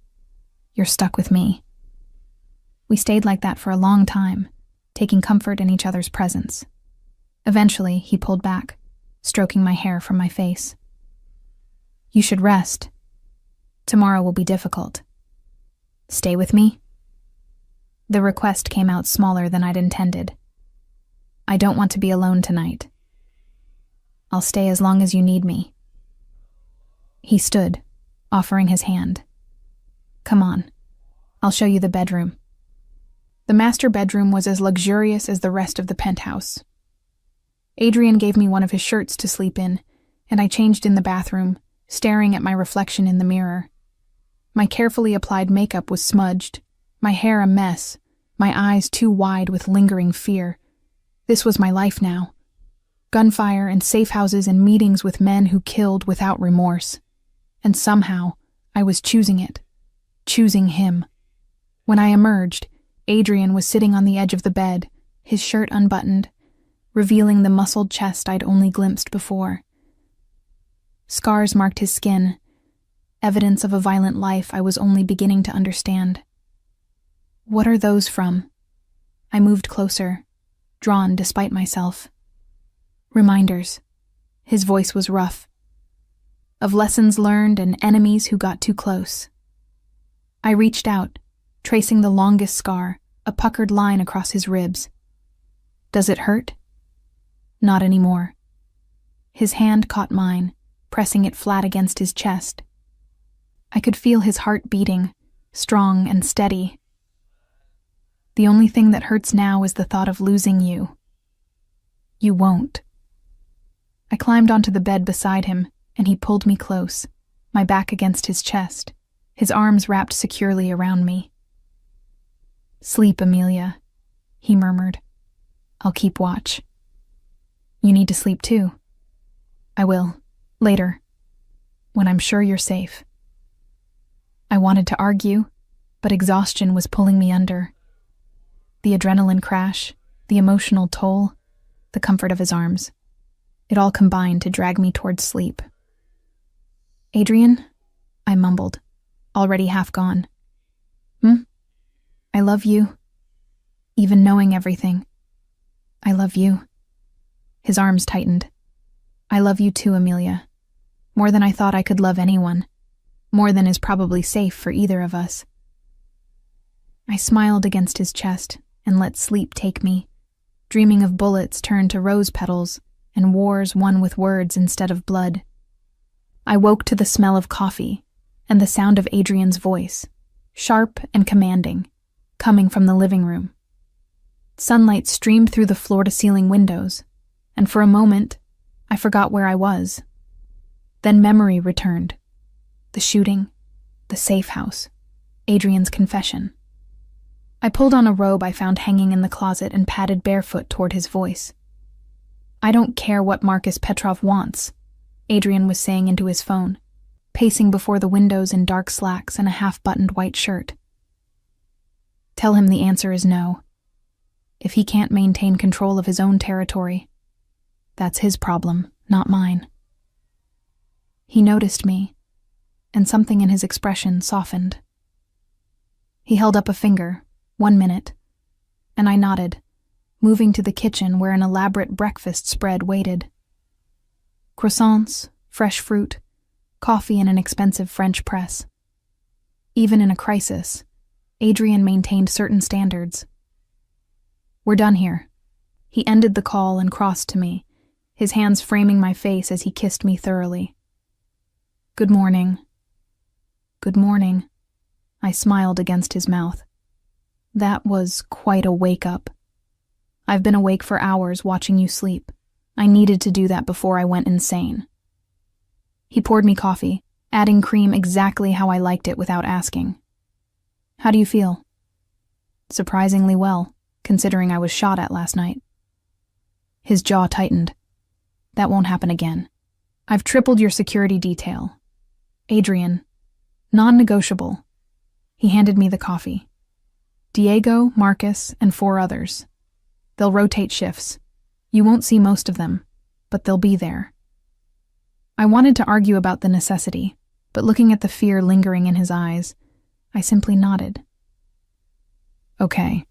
You're stuck with me. We stayed like that for a long time, taking comfort in each other's presence. Eventually, he pulled back, stroking my hair from my face. You should rest. Tomorrow will be difficult. Stay with me? The request came out smaller than I'd intended. I don't want to be alone tonight. I'll stay as long as you need me. He stood, offering his hand. Come on, I'll show you the bedroom. The master bedroom was as luxurious as the rest of the penthouse. Adrian gave me one of his shirts to sleep in, and I changed in the bathroom, staring at my reflection in the mirror. My carefully applied makeup was smudged, my hair a mess, my eyes too wide with lingering fear. This was my life now. Gunfire and safe houses and meetings with men who killed without remorse. And somehow, I was choosing it. Choosing him. When I emerged, Adrian was sitting on the edge of the bed, his shirt unbuttoned, revealing the muscled chest I'd only glimpsed before. Scars marked his skin, evidence of a violent life I was only beginning to understand. What are those from? I moved closer, drawn despite myself. Reminders. His voice was rough. Of lessons learned and enemies who got too close. I reached out, tracing the longest scar, a puckered line across his ribs. Does it hurt? Not anymore. His hand caught mine, pressing it flat against his chest. I could feel his heart beating, strong and steady. The only thing that hurts now is the thought of losing you. You won't. I climbed onto the bed beside him, and he pulled me close, my back against his chest, his arms wrapped securely around me. Sleep, Amelia, he murmured. I'll keep watch. You need to sleep too. I will, later, when I'm sure you're safe. I wanted to argue, but exhaustion was pulling me under. The adrenaline crash, the emotional toll, the comfort of his arms. It all combined to drag me towards sleep. Adrian, I mumbled, already half gone. I love you. Even knowing everything. I love you. His arms tightened. I love you too, Amelia. More than I thought I could love anyone. More than is probably safe for either of us. I smiled against his chest and let sleep take me, dreaming of bullets turned to rose petals and wars won with words instead of blood. I woke to the smell of coffee and the sound of Adrian's voice, sharp and commanding, coming from the living room. Sunlight streamed through the floor-to-ceiling windows, and for a moment, I forgot where I was. Then memory returned. The shooting, the safe house, Adrian's confession. I pulled on a robe I found hanging in the closet and padded barefoot toward his voice. I don't care what Marcus Petrov wants, Adrian was saying into his phone, pacing before the windows in dark slacks and a half-buttoned white shirt. Tell him the answer is no. If he can't maintain control of his own territory, that's his problem, not mine. He noticed me, and something in his expression softened. He held up a finger, 1 minute, and I nodded, moving to the kitchen where an elaborate breakfast spread waited. Croissants, fresh fruit, coffee in an expensive French press. Even in a crisis, Adrian maintained certain standards. We're done here. He ended the call and crossed to me, his hands framing my face as he kissed me thoroughly. Good morning. Good morning. I smiled against his mouth. That was quite a wake-up. I've been awake for hours watching you sleep. I needed to do that before I went insane. He poured me coffee, adding cream exactly how I liked it without asking. How do you feel? Surprisingly well, considering I was shot at last night. His jaw tightened. That won't happen again. I've tripled your security detail. Adrian. Non-negotiable. He handed me the coffee. Diego, Marcus, and 4 others. They'll rotate shifts. You won't see most of them, but they'll be there. I wanted to argue about the necessity, but looking at the fear lingering in his eyes, I simply nodded. Okay.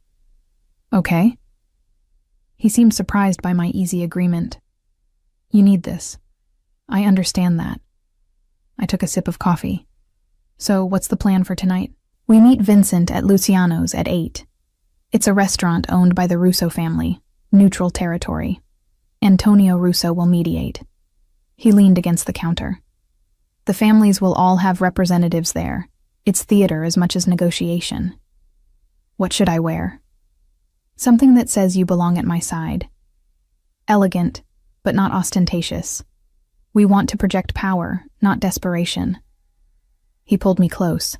Okay? He seemed surprised by my easy agreement. You need this. I understand that. I took a sip of coffee. So, what's the plan for tonight? We meet Vincent at Luciano's at 8. It's a restaurant owned by the Russo family, neutral territory. Antonio Russo will mediate. He leaned against the counter. The families will all have representatives there. It's theater as much as negotiation. What should I wear? Something that says you belong at my side. Elegant, but not ostentatious. We want to project power, not desperation. He pulled me close.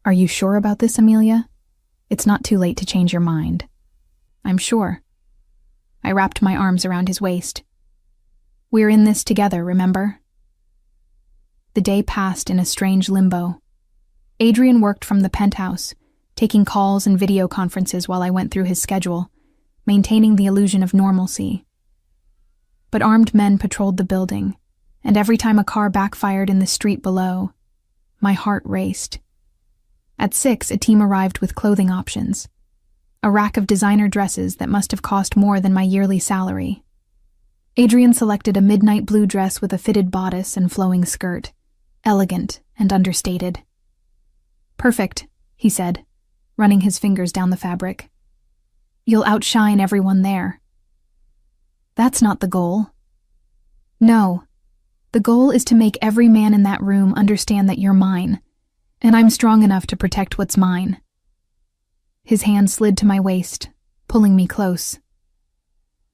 Are you sure about this, Amelia? It's not too late to change your mind. I'm sure. I wrapped my arms around his waist. We're in this together, remember? The day passed in a strange limbo. Adrian worked from the penthouse, taking calls and video conferences while I went through his schedule, maintaining the illusion of normalcy. But armed men patrolled the building, and every time a car backfired in the street below, my heart raced. At 6, a team arrived with clothing options. A rack of designer dresses that must have cost more than my yearly salary. Adrian selected a midnight blue dress with a fitted bodice and flowing skirt, elegant and understated. Perfect, he said, running his fingers down the fabric. You'll outshine everyone there. That's not the goal. No, the goal is to make every man in that room understand that you're mine, and I'm strong enough to protect what's mine. His hand slid to my waist, pulling me close.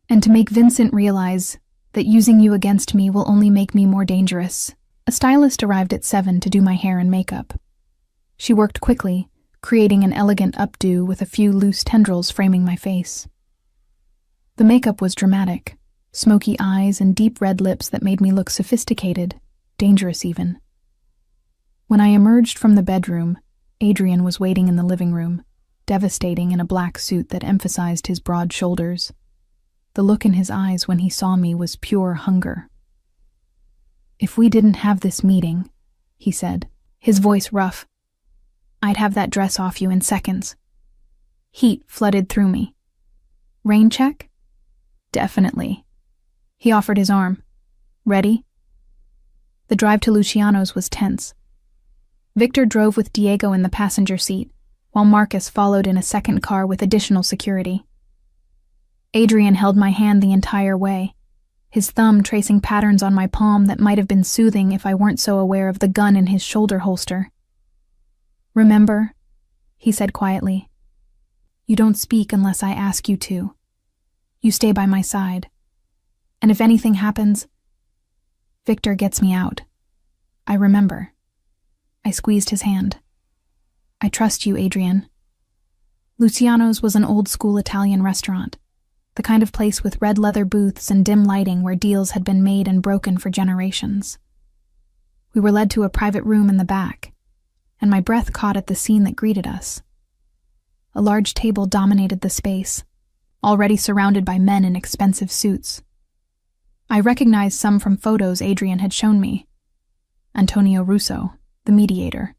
And to make Vincent realize that using you against me will only make me more dangerous, a stylist arrived at 7 to do my hair and makeup. She worked quickly, creating an elegant updo with a few loose tendrils framing my face. The makeup was dramatic, smoky eyes and deep red lips that made me look sophisticated, dangerous even. When I emerged from the bedroom, Adrian was waiting in the living room, devastating in a black suit that emphasized his broad shoulders. The look in his eyes when he saw me was pure hunger. If we didn't have this meeting, he said, his voice rough, I'd have that dress off you in seconds. Heat flooded through me. Rain check? Definitely. He offered his arm. Ready? The drive to Luciano's was tense. Victor drove with Diego in the passenger seat, while Marcus followed in a second car with additional security. Adrian held my hand the entire way, his thumb tracing patterns on my palm that might have been soothing if I weren't so aware of the gun in his shoulder holster. Remember, he said quietly, you don't speak unless I ask you to. You stay by my side. And if anything happens, Victor gets me out. I remember. I squeezed his hand. I trust you, Adrian. Luciano's was an old-school Italian restaurant, the kind of place with red leather booths and dim lighting where deals had been made and broken for generations. We were led to a private room in the back, and my breath caught at the scene that greeted us. A large table dominated the space, already surrounded by men in expensive suits. I recognized some from photos Adrian had shown me. Antonio Russo, the mediator,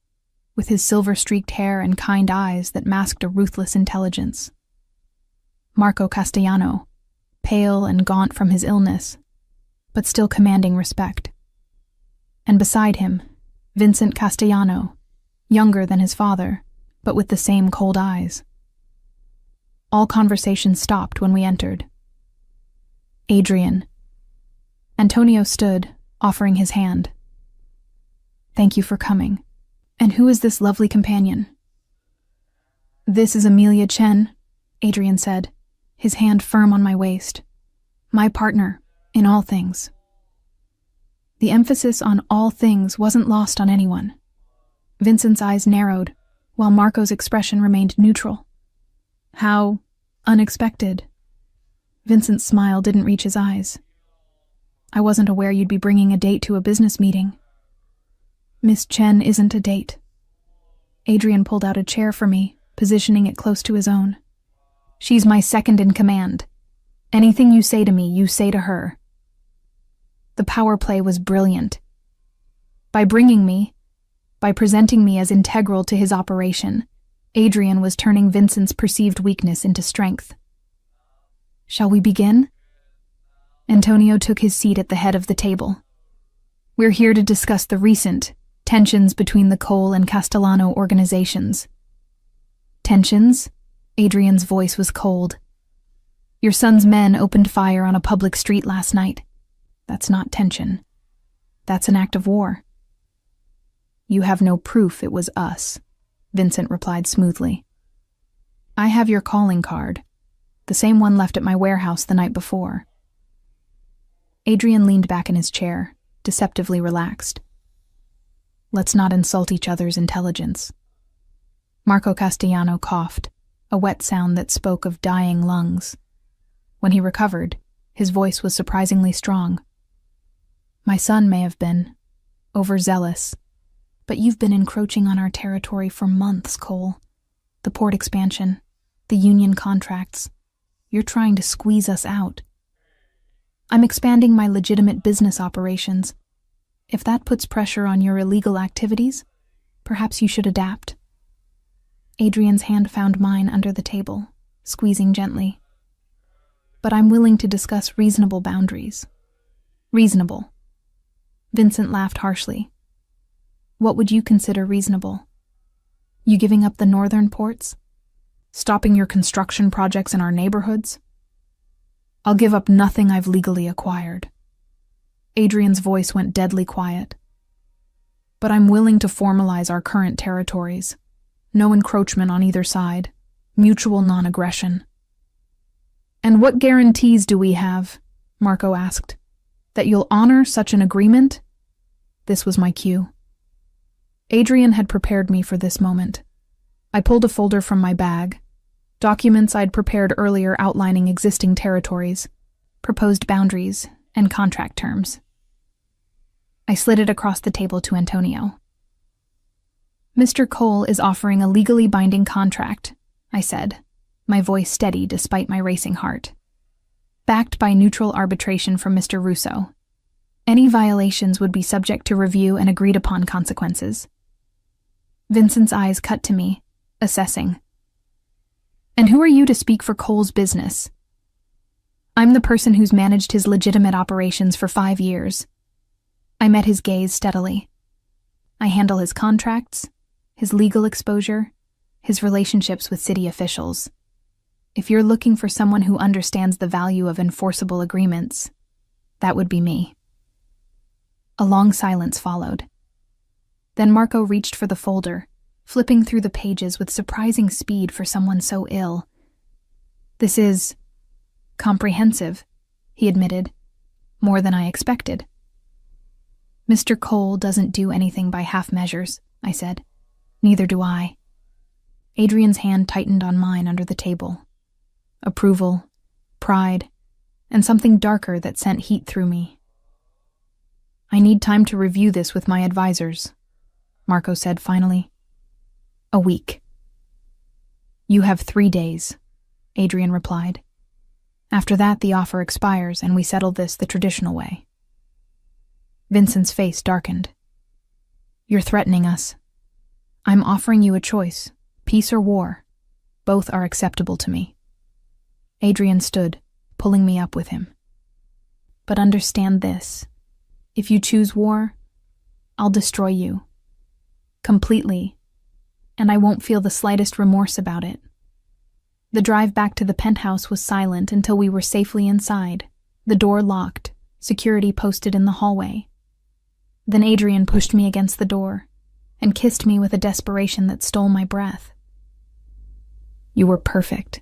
with his silver-streaked hair and kind eyes that masked a ruthless intelligence. Marco Castellano, pale and gaunt from his illness, but still commanding respect. And beside him, Vincent Castellano, younger than his father, but with the same cold eyes. All conversation stopped when we entered. Adrian. Antonio stood, offering his hand. Thank you for coming. And who is this lovely companion? This is Amelia Chen, Adrian said, his hand firm on my waist. My partner, in all things. The emphasis on all things wasn't lost on anyone. Vincent's eyes narrowed, while Marco's expression remained neutral. How unexpected. Vincent's smile didn't reach his eyes. I wasn't aware you'd be bringing a date to a business meeting. Miss Chen isn't a date. Adrian pulled out a chair for me, positioning it close to his own. She's my second in command. Anything you say to me, you say to her. The power play was brilliant. By presenting me as integral to his operation, Adrian was turning Vincent's perceived weakness into strength. Shall we begin? Antonio took his seat at the head of the table. We're here to discuss the recent tensions between the Cole and Castellano organizations. Tensions? Adrian's voice was cold. Your son's men opened fire on a public street last night. That's not tension. That's an act of war. You have no proof it was us, Vincent replied smoothly. I have your calling card, the same one left at my warehouse the night before. Adrian leaned back in his chair, deceptively relaxed. Let's not insult each other's intelligence. Marco Castellano coughed, a wet sound that spoke of dying lungs. When he recovered, his voice was surprisingly strong. My son may have been overzealous, but you've been encroaching on our territory for months, Cole. The port expansion, the union contracts. You're trying to squeeze us out. I'm expanding my legitimate business operations. If that puts pressure on your illegal activities, perhaps you should adapt. Adrian's hand found mine under the table, squeezing gently. But I'm willing to discuss reasonable boundaries. Reasonable. Vincent laughed harshly. What would you consider reasonable? You giving up the northern ports? Stopping your construction projects in our neighborhoods? I'll give up nothing I've legally acquired. Adrian's voice went deadly quiet. But I'm willing to formalize our current territories. No encroachment on either side. Mutual non-aggression. And what guarantees do we have, Marco asked, that you'll honor such an agreement? This was my cue. Adrian had prepared me for this moment. I pulled a folder from my bag, documents I'd prepared earlier outlining existing territories, proposed boundaries, and contract terms. I slid it across the table to Antonio. Mr. Cole is offering a legally binding contract, I said, my voice steady despite my racing heart. Backed by neutral arbitration from Mr. Russo. Any violations would be subject to review and agreed-upon consequences. Vincent's eyes cut to me, assessing. And who are you to speak for Cole's business? I'm the person who's managed his legitimate operations for 5 years. I met his gaze steadily. I handle his contracts, his legal exposure, his relationships with city officials. If you're looking for someone who understands the value of enforceable agreements, that would be me. A long silence followed. Then Marco reached for the folder, flipping through the pages with surprising speed for someone so ill. This is comprehensive, he admitted, more than I expected. Mr. Cole doesn't do anything by half measures, I said. Neither do I. Adrian's hand tightened on mine under the table. Approval, pride, and something darker that sent heat through me. I need time to review this with my advisors, Marco said finally. A week. You have 3 days, Adrian replied. After that, the offer expires and we settle this the traditional way. Vincent's face darkened. You're threatening us. I'm offering you a choice, peace or war. Both are acceptable to me. Adrian stood, pulling me up with him. But understand this. If you choose war, I'll destroy you. Completely. And I won't feel the slightest remorse about it. The drive back to the penthouse was silent until we were safely inside, the door locked, security posted in the hallway. Then Adrian pushed me against the door and kissed me with a desperation that stole my breath. You were perfect,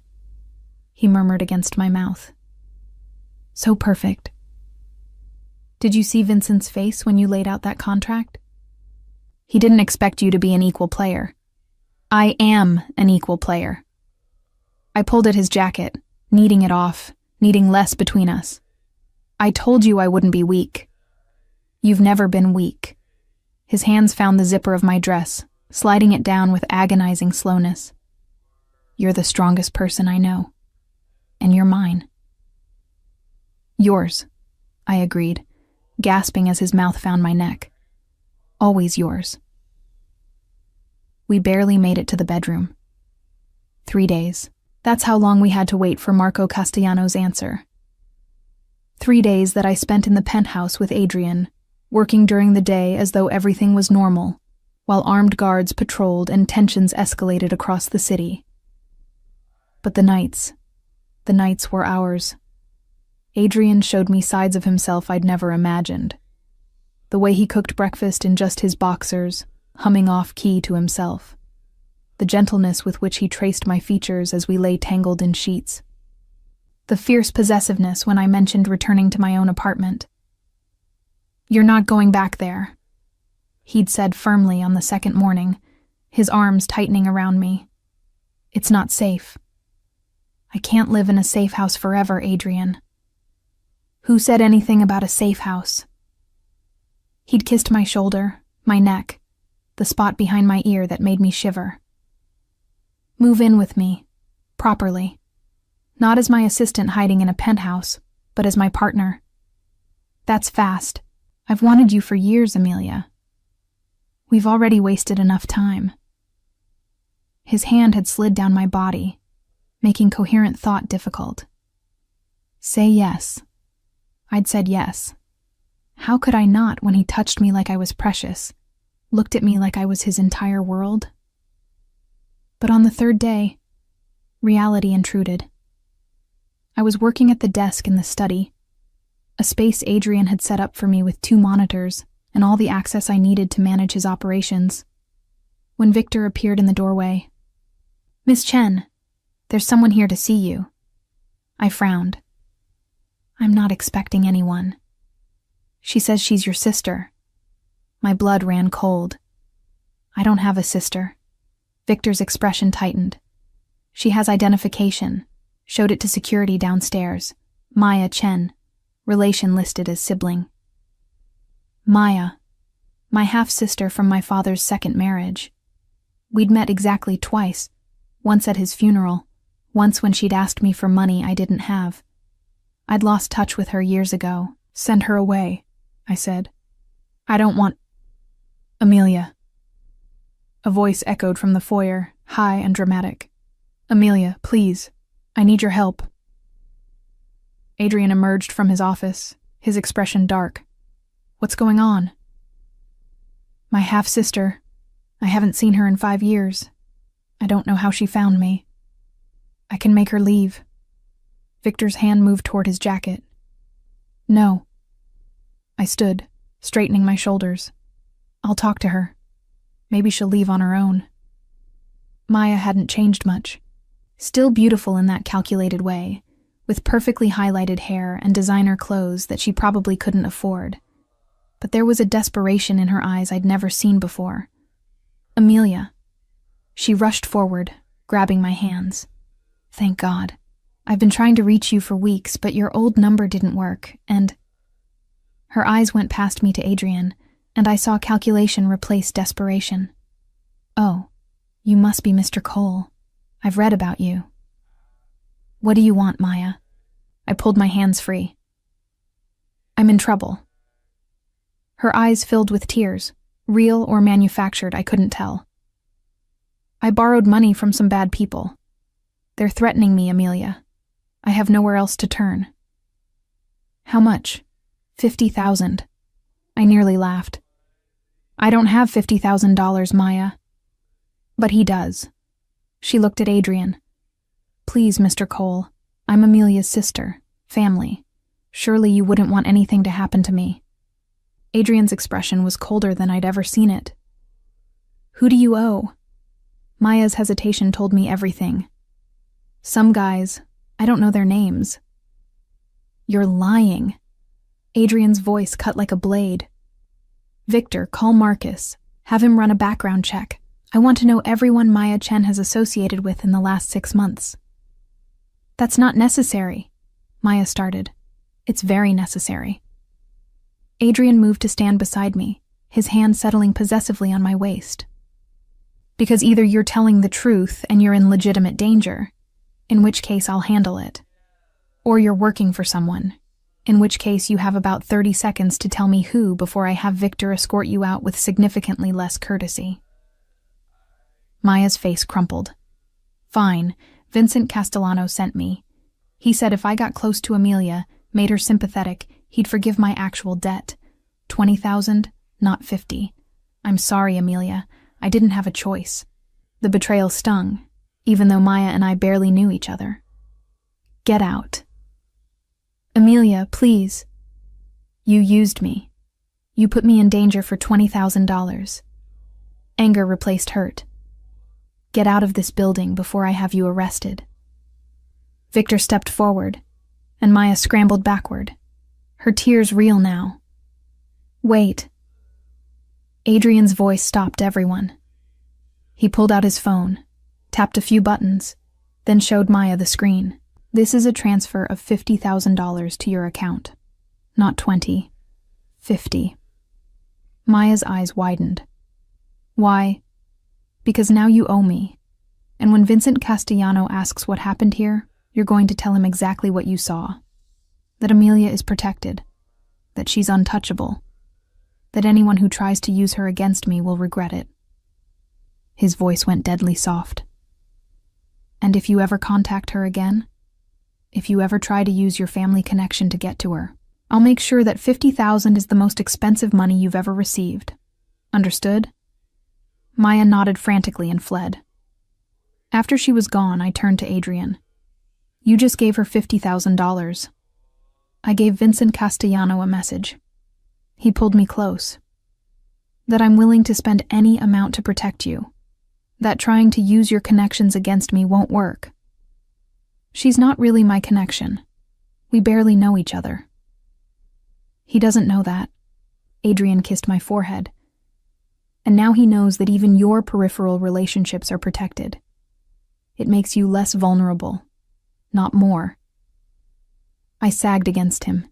he murmured against my mouth. So perfect. Did you see Vincent's face when you laid out that contract? He didn't expect you to be an equal player. I am an equal player. I pulled at his jacket, kneading it off, needing less between us. I told you I wouldn't be weak. You've never been weak. His hands found the zipper of my dress, sliding it down with agonizing slowness. You're the strongest person I know. And you're mine. Yours, I agreed, gasping as his mouth found my neck. Always yours. We barely made it to the bedroom. 3 days. That's how long we had to wait for Marco Castellano's answer. 3 days that I spent in the penthouse with Adrian, working during the day as though everything was normal, while armed guards patrolled and tensions escalated across the city. But the nights were ours. Adrian showed me sides of himself I'd never imagined. The way he cooked breakfast in just his boxers, humming off-key to himself. The gentleness with which he traced my features as we lay tangled in sheets. The fierce possessiveness when I mentioned returning to my own apartment. You're not going back there, he'd said firmly on the second morning, his arms tightening around me. It's not safe. I can't live in a safe house forever, Adrian. Who said anything about a safe house? He'd kissed my shoulder, my neck, the spot behind my ear that made me shiver. Move in with me, properly. Not as my assistant hiding in a penthouse, but as my partner. That's fast. I've wanted you for years, Amelia. We've already wasted enough time. His hand had slid down my body, making coherent thought difficult. Say yes. I'd said yes. How could I not when he touched me like I was precious, looked at me like I was his entire world? But on the third day, reality intruded. I was working at the desk in the study, a space Adrian had set up for me with 2 monitors and all the access I needed to manage his operations, when Victor appeared in the doorway. Miss Chen, there's someone here to see you. I frowned. I'm not expecting anyone. She says she's your sister. My blood ran cold. I don't have a sister. Victor's expression tightened. She has identification. Showed it to security downstairs. Maya Chen. Relation listed as sibling. Maya. My half-sister from my father's second marriage. We'd met exactly twice. Once at his funeral. Once when she'd asked me for money I didn't have. I'd lost touch with her years ago. Send her away, I said. I don't want... Amelia. A voice echoed from the foyer, high and dramatic. Amelia, please. I need your help. Adrian emerged from his office, his expression dark. What's going on? My half-sister. I haven't seen her in 5 years. I don't know how she found me. I can make her leave. Victor's hand moved toward his jacket. No. I stood, straightening my shoulders. I'll talk to her. Maybe she'll leave on her own. Maya hadn't changed much. Still beautiful in that calculated way, with perfectly highlighted hair and designer clothes that she probably couldn't afford. But there was a desperation in her eyes I'd never seen before. Amelia. She rushed forward, grabbing my hands. Thank God. I've been trying to reach you for weeks, but your old number didn't work, and... Her eyes went past me to Adrian, and I saw calculation replace desperation. Oh, you must be Mr. Cole. I've read about you. What do you want, Maya? I pulled my hands free. I'm in trouble. Her eyes filled with tears, real or manufactured, I couldn't tell. I borrowed money from some bad people. They're threatening me, Amelia. I have nowhere else to turn. How much? 50,000. I nearly laughed. I don't have $50,000, Maya. But he does. She looked at Adrian. Please, Mr. Cole, I'm Amelia's sister, family. Surely you wouldn't want anything to happen to me. Adrian's expression was colder than I'd ever seen it. Who do you owe? Maya's hesitation told me everything. Some guys, I don't know their names. You're lying. Adrian's voice cut like a blade. Victor, call Marcus. Have him run a background check. I want to know everyone Maya Chen has associated with in the last 6 months. That's not necessary, Maya started. It's very necessary. Adrian moved to stand beside me, his hand settling possessively on my waist. Because either you're telling the truth and you're in legitimate danger, in which case I'll handle it, or you're working for someone, in which case you have about 30 seconds to tell me who before I have Victor escort you out with significantly less courtesy. Maya's face crumpled. Fine, Vincent Castellano sent me. He said if I got close to Amelia, made her sympathetic, he'd forgive my actual debt. 20,000, not 50. I'm sorry, Amelia. I didn't have a choice. The betrayal stung, even though Maya and I barely knew each other. Get out. Amelia, please. You used me. You put me in danger for $20,000. Anger replaced hurt. Get out of this building before I have you arrested. Victor stepped forward, and Maya scrambled backward, her tears real now. Wait. Adrian's voice stopped everyone. He pulled out his phone, tapped a few buttons, then showed Maya the screen. This is a transfer of $50,000 to your account. Not 20. 50. Maya's eyes widened. Why? Because now you owe me. And when Vincent Castellano asks what happened here, you're going to tell him exactly what you saw. That Amelia is protected. That she's untouchable. That anyone who tries to use her against me will regret it. His voice went deadly soft. And if you ever contact her again, if you ever try to use your family connection to get to her, I'll make sure that $50,000 is the most expensive money you've ever received. Understood? Maya nodded frantically and fled. After she was gone, I turned to Adrian. You just gave her $50,000. I gave Vincent Castellano a message. He pulled me close. That I'm willing to spend any amount to protect you. That trying to use your connections against me won't work. She's not really my connection. We barely know each other. He doesn't know that. Adrian kissed my forehead. And now he knows that even your peripheral relationships are protected. It makes you less vulnerable, not more. I sagged against him,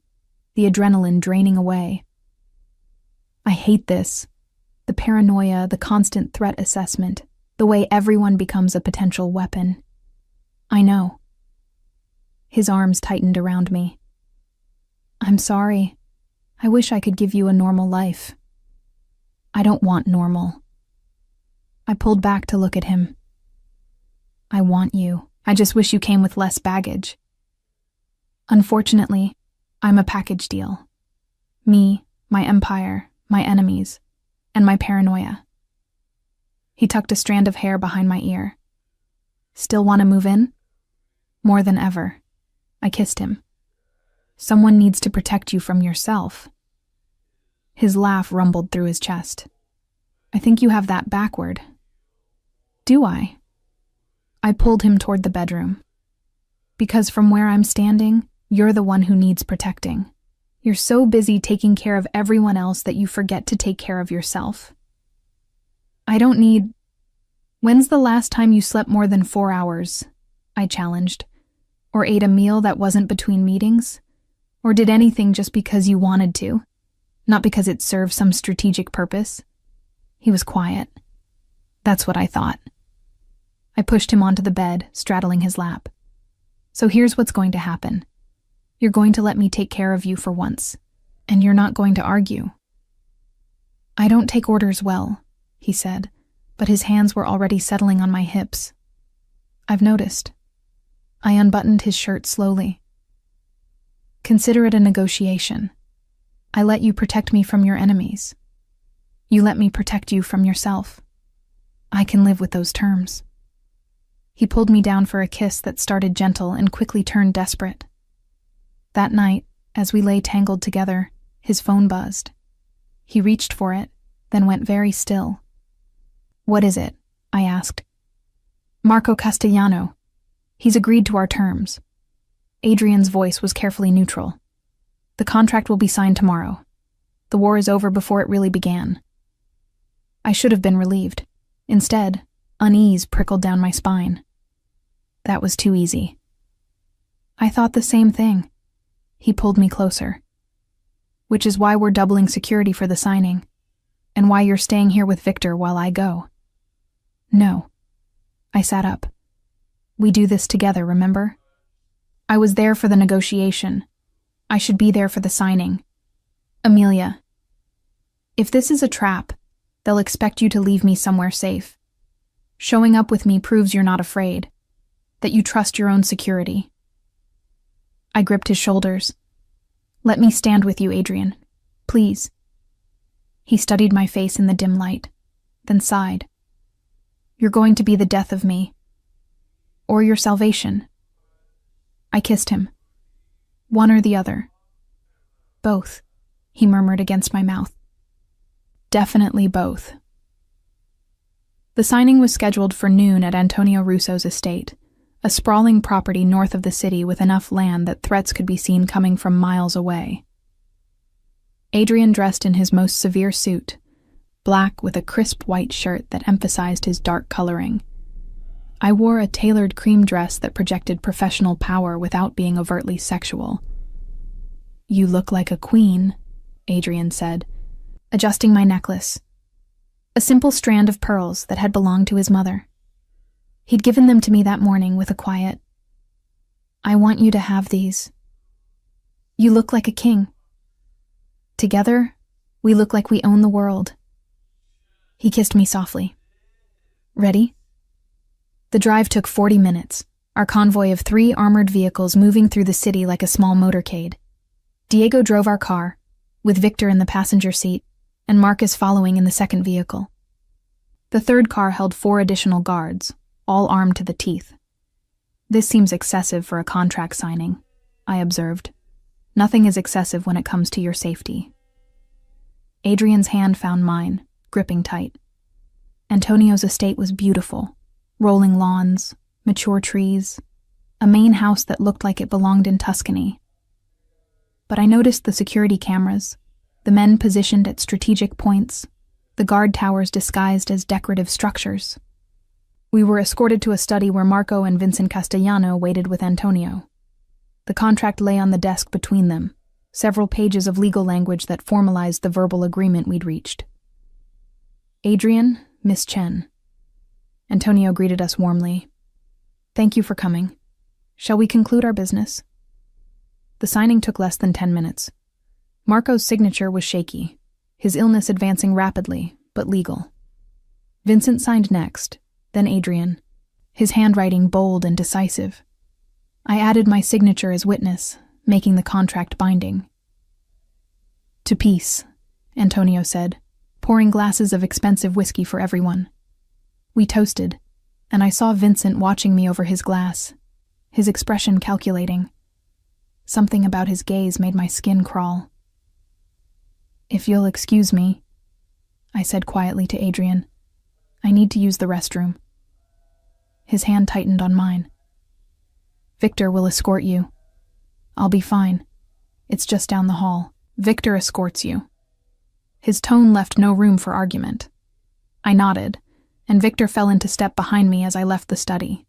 the adrenaline draining away. I hate this. The paranoia, the constant threat assessment, the way everyone becomes a potential weapon. I know. His arms tightened around me. I'm sorry. I wish I could give you a normal life. I don't want normal. I pulled back to look at him. I want you. I just wish you came with less baggage. Unfortunately, I'm a package deal. Me, my empire, my enemies, and my paranoia. He tucked a strand of hair behind my ear. Still want to move in? More than ever. I kissed him. Someone needs to protect you from yourself. His laugh rumbled through his chest. I think you have that backward. Do I? I pulled him toward the bedroom. Because from where I'm standing, you're the one who needs protecting. You're so busy taking care of everyone else that you forget to take care of yourself. I don't need... When's the last time you slept more than 4 hours? I challenged. Or ate a meal that wasn't between meetings? Or did anything just because you wanted to, not because it served some strategic purpose? He was quiet. That's what I thought. I pushed him onto the bed, straddling his lap. So here's what's going to happen. You're going to let me take care of you for once, and you're not going to argue. I don't take orders well, he said, but his hands were already settling on my hips. I've noticed. I unbuttoned his shirt slowly. Consider it a negotiation. I let you protect me from your enemies. You let me protect you from yourself. I can live with those terms. He pulled me down for a kiss that started gentle and quickly turned desperate. That night, as we lay tangled together, his phone buzzed. He reached for it, then went very still. What is it? I asked. Marco Castellano. He's agreed to our terms. Adrian's voice was carefully neutral. The contract will be signed tomorrow. The war is over before it really began. I should have been relieved. Instead, unease prickled down my spine. That was too easy. I thought the same thing. He pulled me closer. Which is why we're doubling security for the signing, and why you're staying here with Victor while I go. No. I sat up. We do this together, remember? I was there for the negotiation. I should be there for the signing. Amelia, if this is a trap, they'll expect you to leave me somewhere safe. Showing up with me proves you're not afraid, that you trust your own security. I gripped his shoulders. Let me stand with you, Adrian. Please. He studied my face in the dim light, then sighed. You're going to be the death of me. Or your salvation. I kissed him. One or the other. Both, he murmured against my mouth. Definitely both. The signing was scheduled for noon at Antonio Russo's estate, a sprawling property north of the city with enough land that threats could be seen coming from miles away. Adrian dressed in his most severe suit, black with a crisp white shirt that emphasized his dark coloring. I wore a tailored cream dress that projected professional power without being overtly sexual. You look like a queen, Adrian said, adjusting my necklace. A simple strand of pearls that had belonged to his mother. He'd given them to me that morning with a quiet, I want you to have these. You look like a king. Together, we look like we own the world. He kissed me softly. Ready? The drive took 40 minutes, our convoy of 3 armored vehicles moving through the city like a small motorcade. Diego drove our car, with Victor in the passenger seat, and Marcus following in the second vehicle. The third car held 4 additional guards, all armed to the teeth. This seems excessive for a contract signing, I observed. Nothing is excessive when it comes to your safety. Adrian's hand found mine, gripping tight. Antonio's estate was beautiful. Rolling lawns, mature trees, a main house that looked like it belonged in Tuscany. But I noticed the security cameras, the men positioned at strategic points, the guard towers disguised as decorative structures. We were escorted to a study where Marco and Vincent Castellano waited with Antonio. The contract lay on the desk between them, several pages of legal language that formalized the verbal agreement we'd reached. Adrian, Miss Chen. Antonio greeted us warmly. Thank you for coming. Shall we conclude our business? The signing took less than 10 minutes. Marco's signature was shaky, his illness advancing rapidly, but legal. Vincent signed next, then Adrian, his handwriting bold and decisive. I added my signature as witness, making the contract binding. To peace, Antonio said, pouring glasses of expensive whiskey for everyone. We toasted, and I saw Vincent watching me over his glass, his expression calculating. Something about his gaze made my skin crawl. If you'll excuse me, I said quietly to Adrian, I need to use the restroom. His hand tightened on mine. Victor will escort you. I'll be fine. It's just down the hall. Victor escorts you. His tone left no room for argument. I nodded, and Victor fell into step behind me as I left the study.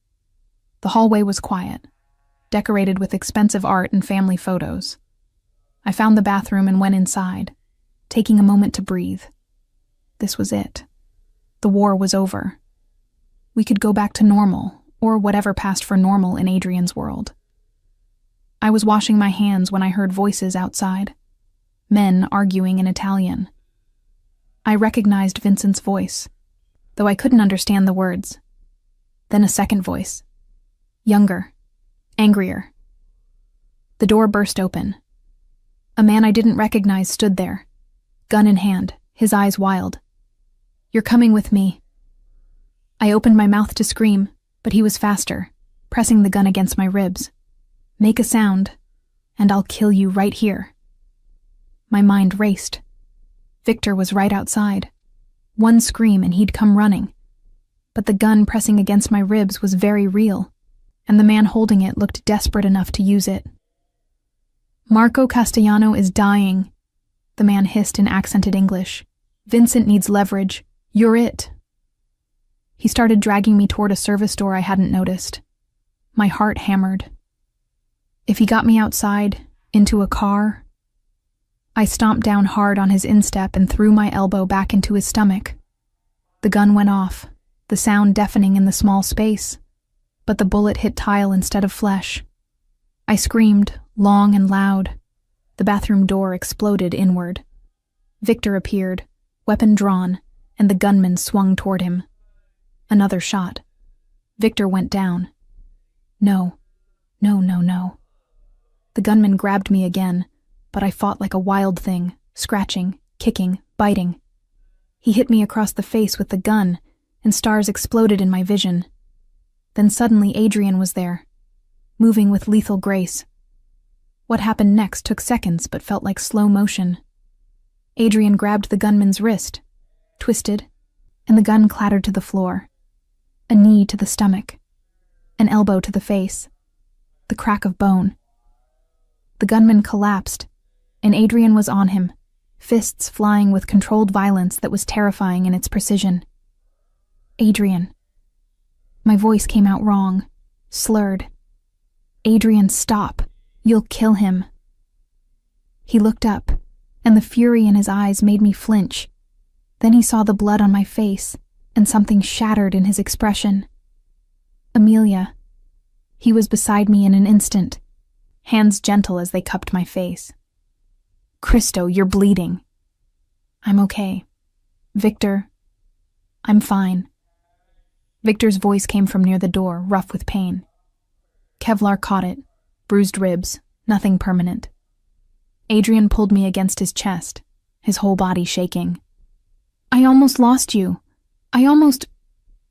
The hallway was quiet, decorated with expensive art and family photos. I found the bathroom and went inside, taking a moment to breathe. This was it. The war was over. We could go back to normal, or whatever passed for normal in Adrian's world. I was washing my hands when I heard voices outside, men arguing in Italian. I recognized Vincent's voice, though I couldn't understand the words. Then a second voice, younger, angrier. The door burst open. A man I didn't recognize stood there, gun in hand, his eyes wild. You're coming with me. I opened my mouth to scream, but he was faster, pressing the gun against my ribs. Make a sound, and I'll kill you right here. My mind raced. Victor was right outside. One scream and he'd come running. But the gun pressing against my ribs was very real, and the man holding it looked desperate enough to use it. Marco Castellano is dying, the man hissed in accented English. Vincent needs leverage. You're it. He started dragging me toward a service door I hadn't noticed. My heart hammered. If he got me outside, into a car... I stomped down hard on his instep and threw my elbow back into his stomach. The gun went off, the sound deafening in the small space, but the bullet hit tile instead of flesh. I screamed, long and loud. The bathroom door exploded inward. Victor appeared, weapon drawn, and the gunman swung toward him. Another shot. Victor went down. No. The gunman grabbed me again, but I fought like a wild thing, scratching, kicking, biting. He hit me across the face with the gun, and stars exploded in my vision. Then suddenly Adrian was there, moving with lethal grace. What happened next took seconds but felt like slow motion. Adrian grabbed the gunman's wrist, twisted, and the gun clattered to the floor. A knee to the stomach, an elbow to the face, the crack of bone. The gunman collapsed, and Adrian was on him, fists flying with controlled violence that was terrifying in its precision. Adrian. My voice came out wrong, slurred. Adrian, stop. You'll kill him. He looked up, and the fury in his eyes made me flinch. Then he saw the blood on my face, and something shattered in his expression. Amelia. He was beside me in an instant, hands gentle as they cupped my face. Christo, you're bleeding. I'm okay. Victor, I'm fine. Victor's voice came from near the door, rough with pain. Kevlar caught it, bruised ribs, nothing permanent. Adrian pulled me against his chest, his whole body shaking. I almost lost you.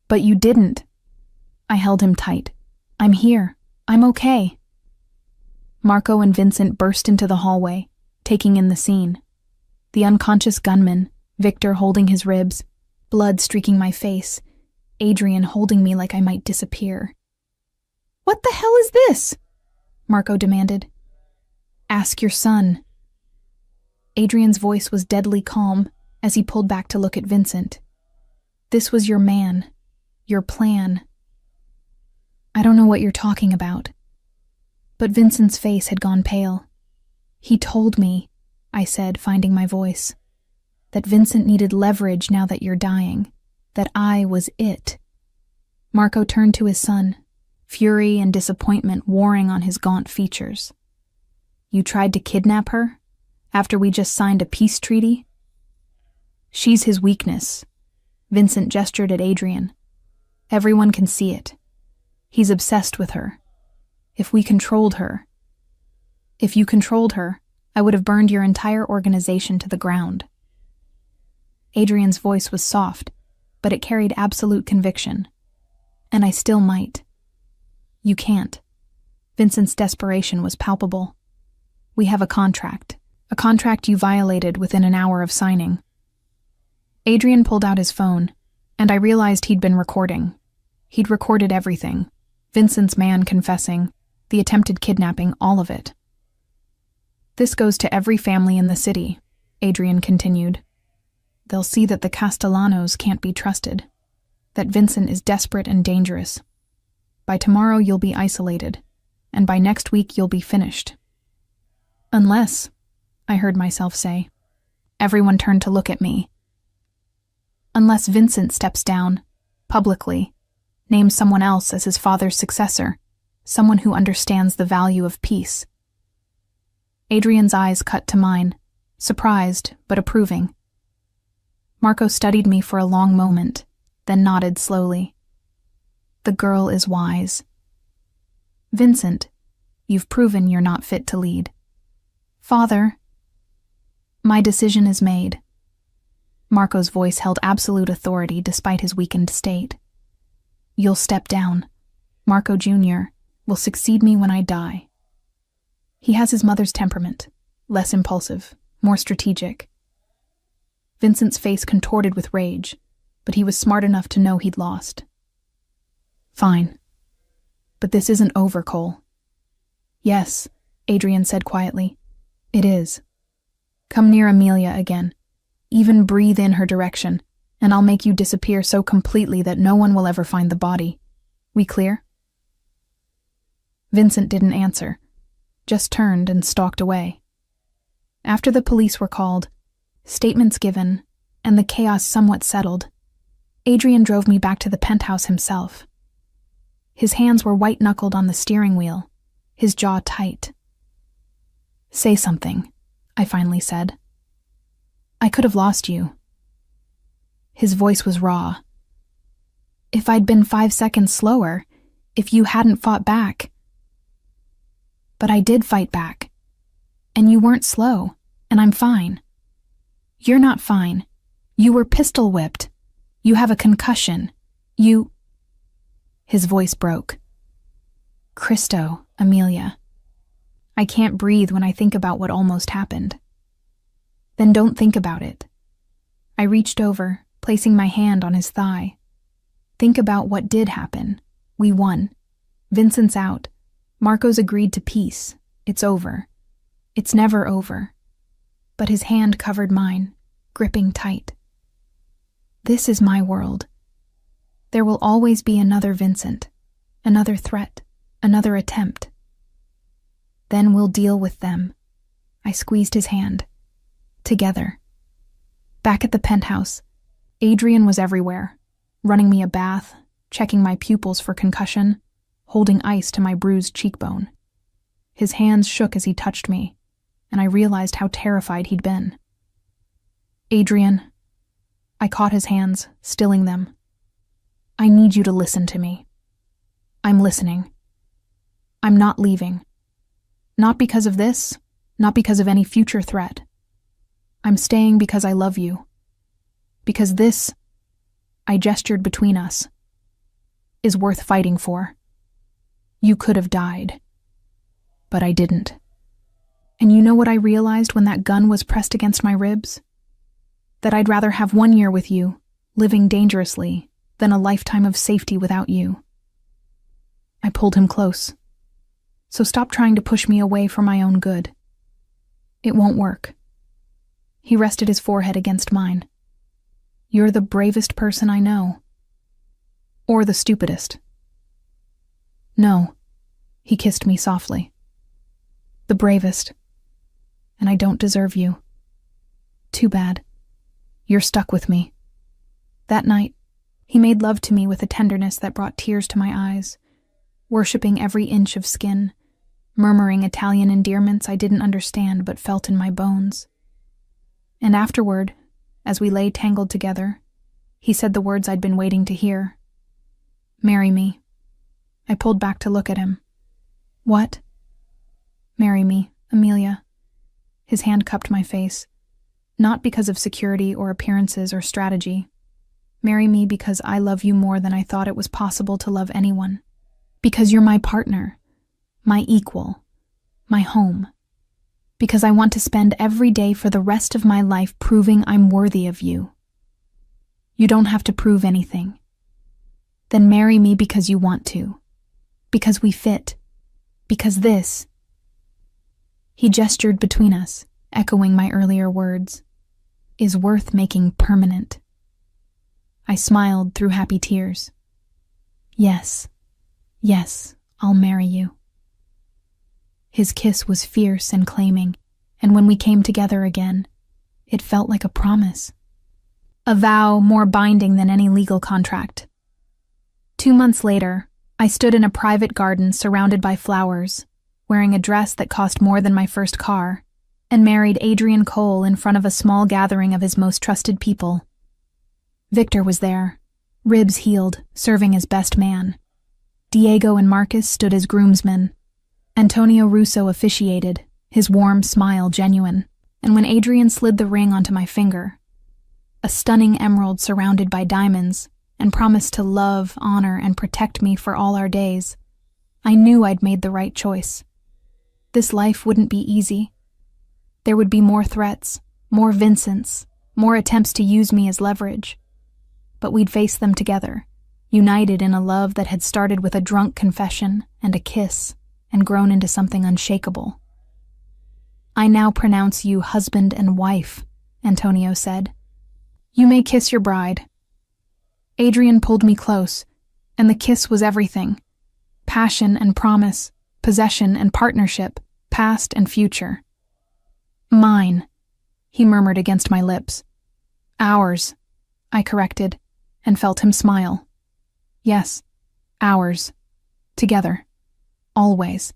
But you didn't. I held him tight. I'm here. I'm okay. Marco and Vincent burst into the hallway, taking in the scene. The unconscious gunman, Victor holding his ribs, blood streaking my face, Adrian holding me like I might disappear. What the hell is this? Marco demanded. Ask your son. Adrian's voice was deadly calm as he pulled back to look at Vincent. This was your man, your plan. I don't know what you're talking about. But Vincent's face had gone pale. He told me, I said, finding my voice, that Vincent needed leverage now that you're dying, that I was it. Marco turned to his son, fury and disappointment warring on his gaunt features. You tried to kidnap her, after we just signed a peace treaty? She's his weakness. Vincent gestured at Adrian. Everyone can see it. He's obsessed with her. If you controlled her, I would have burned your entire organization to the ground. Adrian's voice was soft, but it carried absolute conviction. And I still might. You can't. Vincent's desperation was palpable. We have a contract you violated within an hour of signing. Adrian pulled out his phone, and I realized he'd been recording. He'd recorded everything. Vincent's man confessing, the attempted kidnapping, all of it. This goes to every family in the city, Adrian continued. They'll see that the Castellanos can't be trusted, that Vincent is desperate and dangerous. By tomorrow you'll be isolated, and by next week you'll be finished. Unless, I heard myself say. Everyone turned to look at me. Unless Vincent steps down, publicly, names someone else as his father's successor, someone who understands the value of peace. Adrian's eyes cut to mine, surprised but approving. Marco studied me for a long moment, then nodded slowly. The girl is wise. Vincent, you've proven you're not fit to lead. Father, my decision is made. Marco's voice held absolute authority despite his weakened state. You'll step down. Marco Jr. will succeed me when I die. He has his mother's temperament, less impulsive, more strategic. Vincent's face contorted with rage, but he was smart enough to know he'd lost. Fine. But this isn't over, Cole. Yes, Adrian said quietly. It is. Come near Amelia again. Even breathe in her direction, and I'll make you disappear so completely that no one will ever find the body. We clear?" Vincent didn't answer, just turned and stalked away. After the police were called, statements given, and the chaos somewhat settled, Adrian drove me back to the penthouse himself. His hands were white-knuckled on the steering wheel, his jaw tight. "Say something," I finally said. "I could have lost you." His voice was raw. "If I'd been 5 seconds slower, if you hadn't fought back." "But I did fight back. And you weren't slow, and I'm fine." "You're not fine. You were pistol whipped. You have a concussion. You—" His voice broke. "Christo, Amelia. I can't breathe when I think about what almost happened." "Then don't think about it." I reached over, placing my hand on his thigh. "Think about what did happen. We won. Vincent's out. Marco's agreed to peace. It's over. It's never over." But his hand covered mine, gripping tight. "This is my world. There will always be another Vincent, another threat, another attempt. Then we'll deal with them." I squeezed his hand. Together. Back at the penthouse, Adrian was everywhere, running me a bath, checking my pupils for concussion, holding ice to my bruised cheekbone. His hands shook as he touched me, and I realized how terrified he'd been. "Adrian," I caught his hands, stilling them. "I need you to listen to me. I'm listening. I'm not leaving. Not because of this, not because of any future threat. I'm staying because I love you. Because this," I gestured between us, "is worth fighting for. You could have died. But I didn't. And you know what I realized when that gun was pressed against my ribs? That I'd rather have 1 year with you, living dangerously, than a lifetime of safety without you." I pulled him close. "So stop trying to push me away for my own good. It won't work." He rested his forehead against mine. "You're the bravest person I know. Or the stupidest." "No," he kissed me softly. "The bravest. And I don't deserve you. Too bad. You're stuck with me." That night, he made love to me with a tenderness that brought tears to my eyes, worshipping every inch of skin, murmuring Italian endearments I didn't understand but felt in my bones. And afterward, as we lay tangled together, he said the words I'd been waiting to hear. "Marry me." I pulled back to look at him. "What?" "Marry me, Amelia." His hand cupped my face, not because of security or appearances or strategy. "Marry me because I love you more than I thought it was possible to love anyone. Because you're my partner, my equal, my home. Because I want to spend every day for the rest of my life proving I'm worthy of you. You don't have to prove anything. Then marry me because you want to. Because we fit. Because this—" He gestured between us, echoing my earlier words, "is worth making permanent." I smiled through happy tears. "Yes, yes, I'll marry you." His kiss was fierce and claiming, and when we came together again, it felt like a promise. A vow more binding than any legal contract. 2 months later, I stood in a private garden surrounded by flowers, wearing a dress that cost more than my first car, and married Adrian Cole in front of a small gathering of his most trusted people. Victor was there, ribs healed, serving as best man. Diego and Marcus stood as groomsmen. Antonio Russo officiated, his warm smile genuine, and when Adrian slid the ring onto my finger, a stunning emerald surrounded by diamonds, and promised to love, honor, and protect me for all our days, I knew I'd made the right choice. This life wouldn't be easy. There would be more threats, more Vincents, more attempts to use me as leverage. But we'd face them together, united in a love that had started with a drunk confession and a kiss, and grown into something unshakable. I now pronounce you husband and wife, Antonio said. You may kiss your bride. Adrian pulled me close, and the kiss was everything. Passion and promise, possession and partnership, past and future. Mine, he murmured against my lips. Ours, I corrected, and felt him smile. Yes, ours. Together. Always.